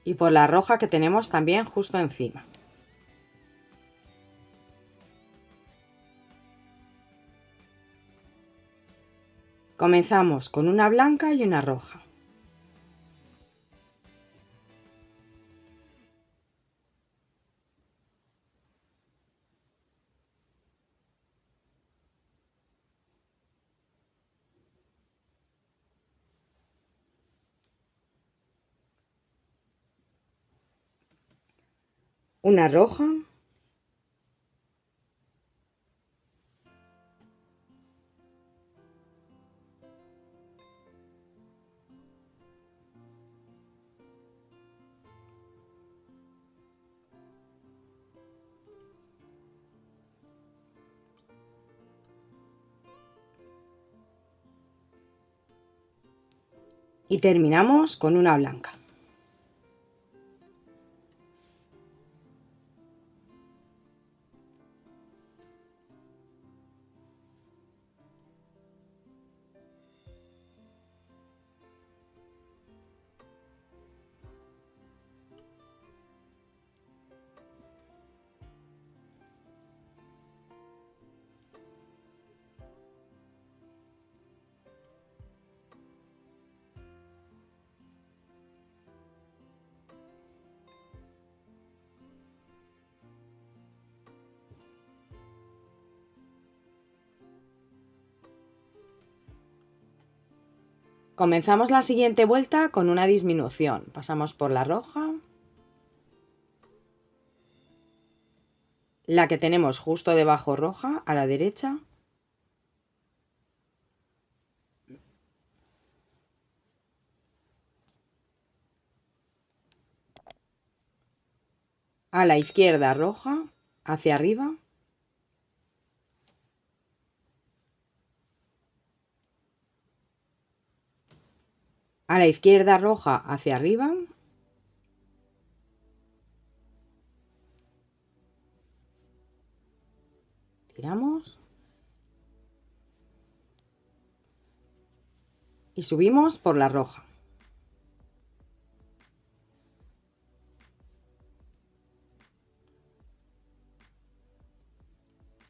Y por la roja que tenemos también justo encima. Comenzamos con una blanca y una roja. Una roja. Y terminamos con una blanca. Comenzamos la siguiente vuelta con una disminución. Pasamos por la roja, la que tenemos justo debajo roja, a la derecha, a la izquierda roja, hacia arriba, a la izquierda roja, hacia arriba, tiramos y subimos por la roja.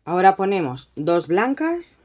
Ahora ponemos dos blancas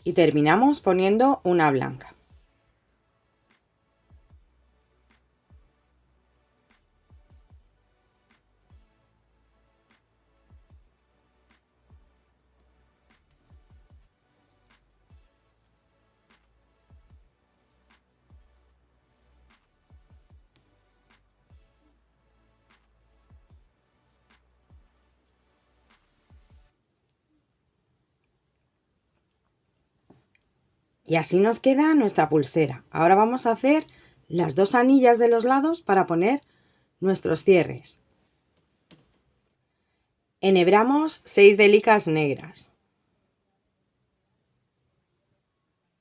y terminamos poniendo una blanca. Y así nos queda nuestra pulsera. Ahora vamos a hacer las dos anillas de los lados para poner nuestros cierres. Enhebramos 6 delicas negras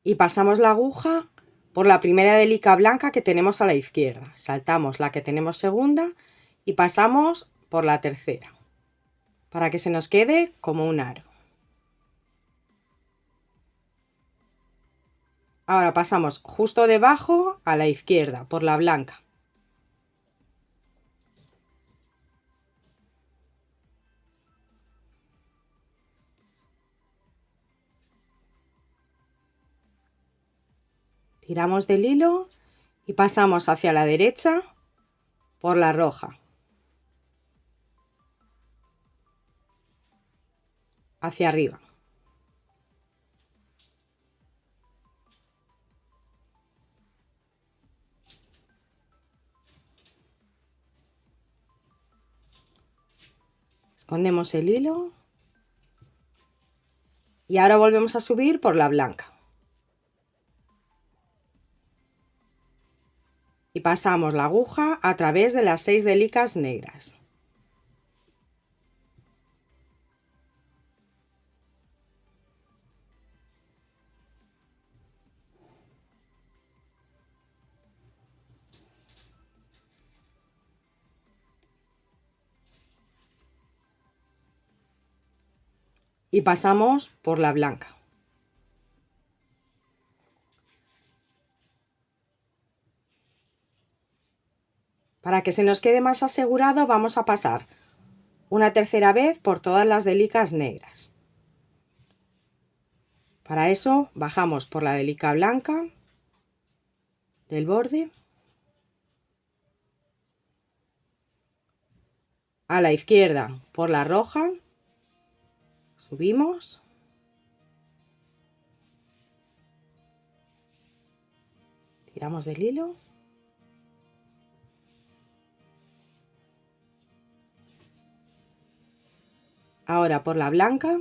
y pasamos la aguja por la primera delica blanca que tenemos a la izquierda. Saltamos la que tenemos segunda y pasamos por la tercera para que se nos quede como un aro. Ahora pasamos justo debajo a la izquierda por la blanca. Tiramos del hilo y pasamos hacia la derecha por la roja. Hacia arriba. Escondemos el hilo y ahora volvemos a subir por la blanca. Y pasamos la aguja a través de las 6 delicas negras. Y pasamos por la blanca. Para que se nos quede más asegurado, vamos a pasar una tercera vez por todas las delicas negras. Para eso bajamos por la delica blanca del borde A la izquierda por la roja, subimos. Tiramos del hilo. Ahora por la blanca.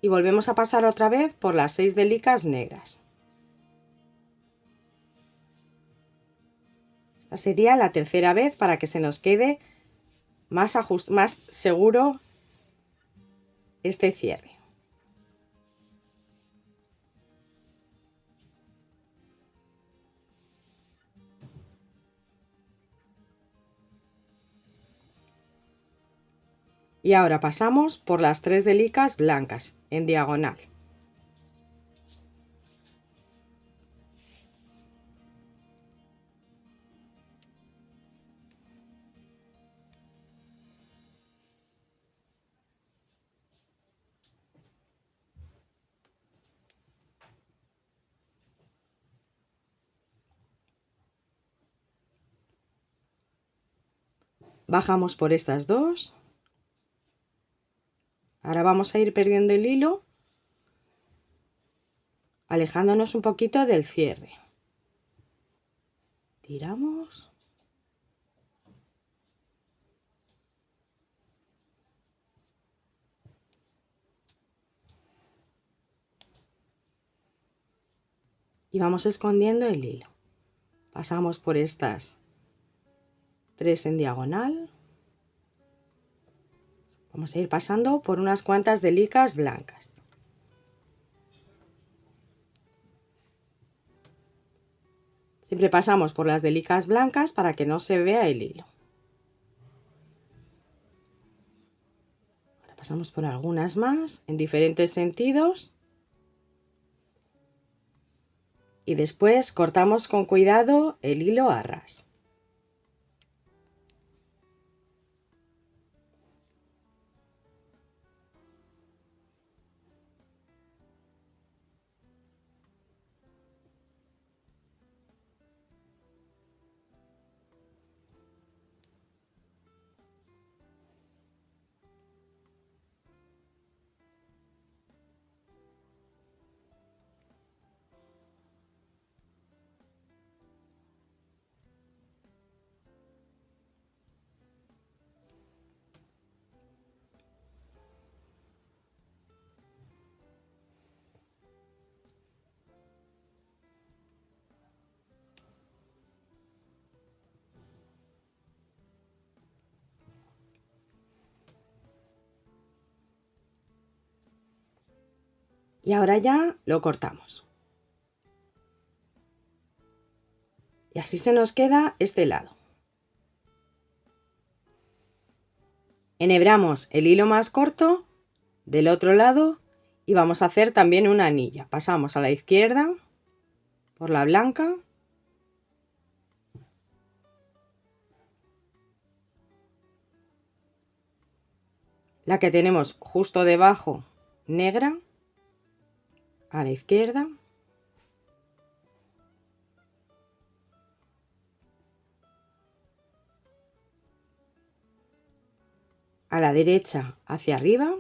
Y volvemos a pasar otra vez por las 6 delicas negras. Esta sería la tercera vez para que se nos quede más seguro este cierre. Y ahora pasamos por las 3 delicas blancas en diagonal. Bajamos por estas dos. Ahora vamos a ir perdiendo el hilo, alejándonos un poquito del cierre. Tiramos. Y vamos escondiendo el hilo. Pasamos por estas 3 en diagonal. Vamos a ir pasando por unas cuantas delicas blancas. Siempre pasamos por las delicas blancas para que no se vea el hilo. Ahora pasamos por algunas más en diferentes sentidos. Y después cortamos con cuidado el hilo a ras. Y ahora ya lo cortamos. Y así se nos queda este lado. Enhebramos el hilo más corto del otro lado y vamos a hacer también una anilla. Pasamos a la izquierda por la blanca. La que tenemos justo debajo, negra, a la izquierda. A la derecha hacia arriba.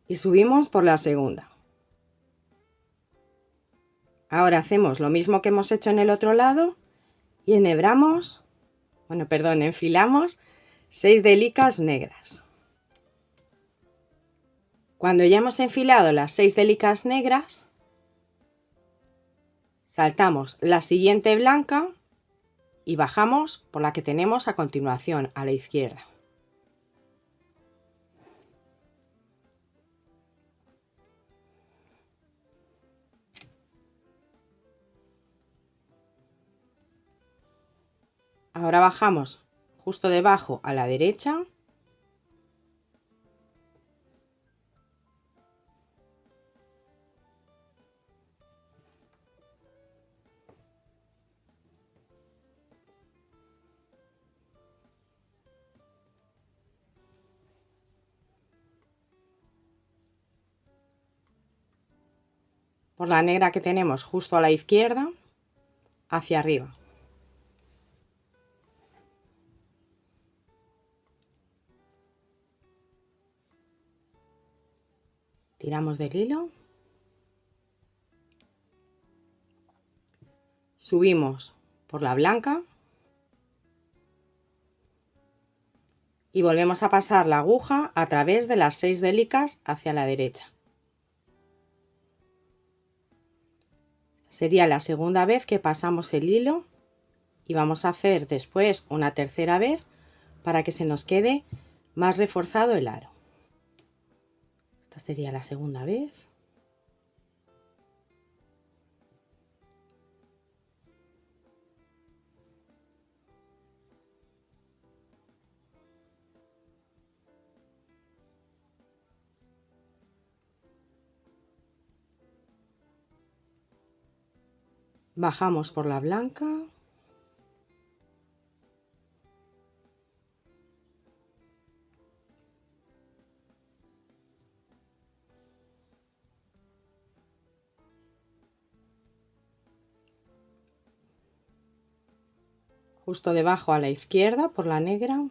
Y subimos por la segunda. Ahora hacemos lo mismo que hemos hecho en el otro lado y enhebramos, enfilamos 6 delicas negras. Cuando ya hemos enfilado las 6 delicas negras, saltamos la siguiente blanca y bajamos por la que tenemos a continuación, a la izquierda. Ahora bajamos justo debajo a la derecha. por la negra que tenemos justo a la izquierda hacia arriba. Tiramos del hilo, subimos por la blanca y volvemos a pasar la aguja a través de las 6 delicas hacia la derecha. Sería la segunda vez que pasamos el hilo y vamos a hacer después una tercera vez para que se nos quede más reforzado el aro. Esta sería la segunda vez. Bajamos por la blanca. Justo debajo a la izquierda por la negra.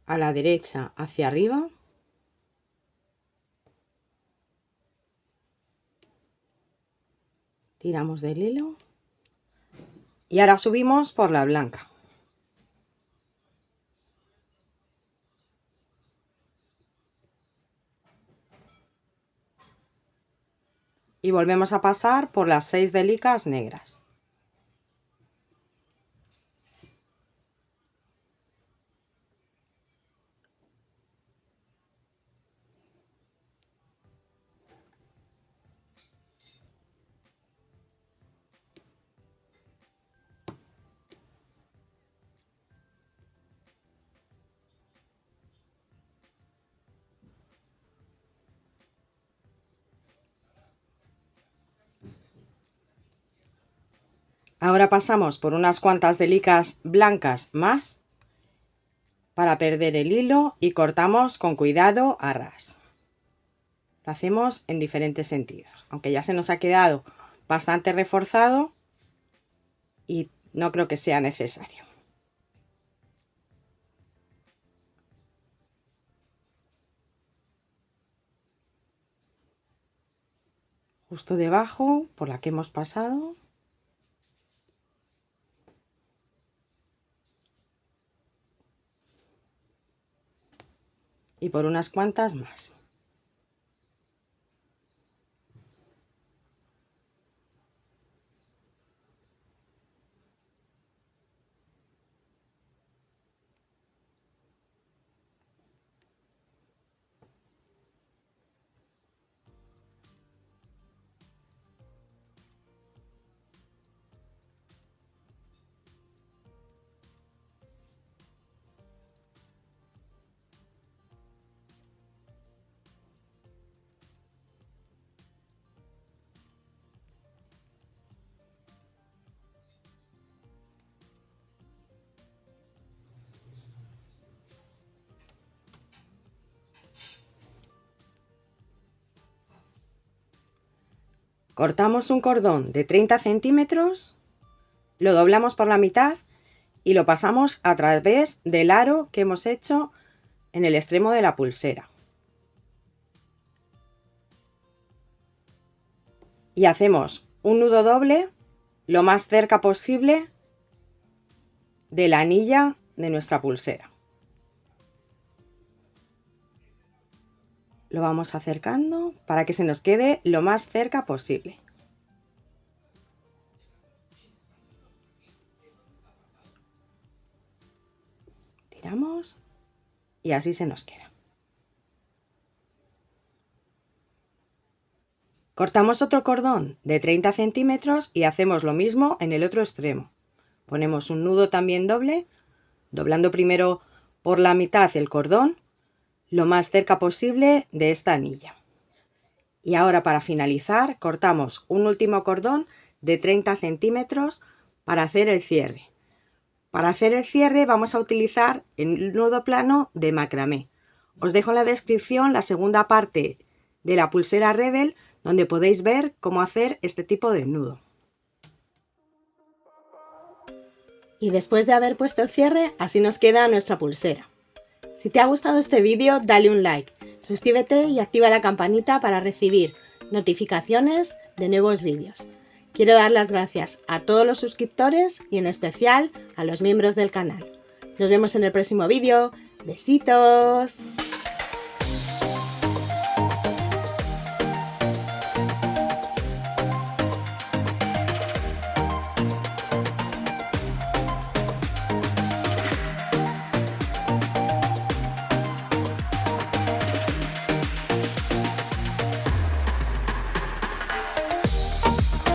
A la derecha hacia arriba. Tiramos del hilo. Y ahora subimos por la blanca. Y volvemos a pasar por las 6 delicas negras. Ahora pasamos por unas cuantas delicas blancas más para perder el hilo y cortamos con cuidado a ras. Lo hacemos en diferentes sentidos, aunque ya se nos ha quedado bastante reforzado y no creo que sea necesario. Justo debajo por la que hemos pasado. Y por unas cuantas más. Cortamos un cordón de 30 centímetros, lo doblamos por la mitad y lo pasamos a través del aro que hemos hecho en el extremo de la pulsera. Y hacemos un nudo doble lo más cerca posible de la anilla de nuestra pulsera. Lo vamos acercando para que se nos quede lo más cerca posible. Tiramos y así se nos queda. Cortamos otro cordón de 30 centímetros y hacemos lo mismo en el otro extremo. Ponemos un nudo también doble, doblando primero por la mitad el cordón, lo más cerca posible de esta anilla. Y ahora para finalizar cortamos un último cordón de 30 centímetros para hacer el cierre. Para hacer el cierre vamos a utilizar el nudo plano de macramé. Os dejo en la descripción la segunda parte de la pulsera Rebel, donde podéis ver cómo hacer este tipo de nudo. Y después de haber puesto el cierre, así nos queda nuestra pulsera. Si te ha gustado este vídeo, dale un like, suscríbete y activa la campanita para recibir notificaciones de nuevos vídeos. Quiero dar las gracias a todos los suscriptores y en especial a los miembros del canal. Nos vemos en el próximo vídeo. ¡Besitos!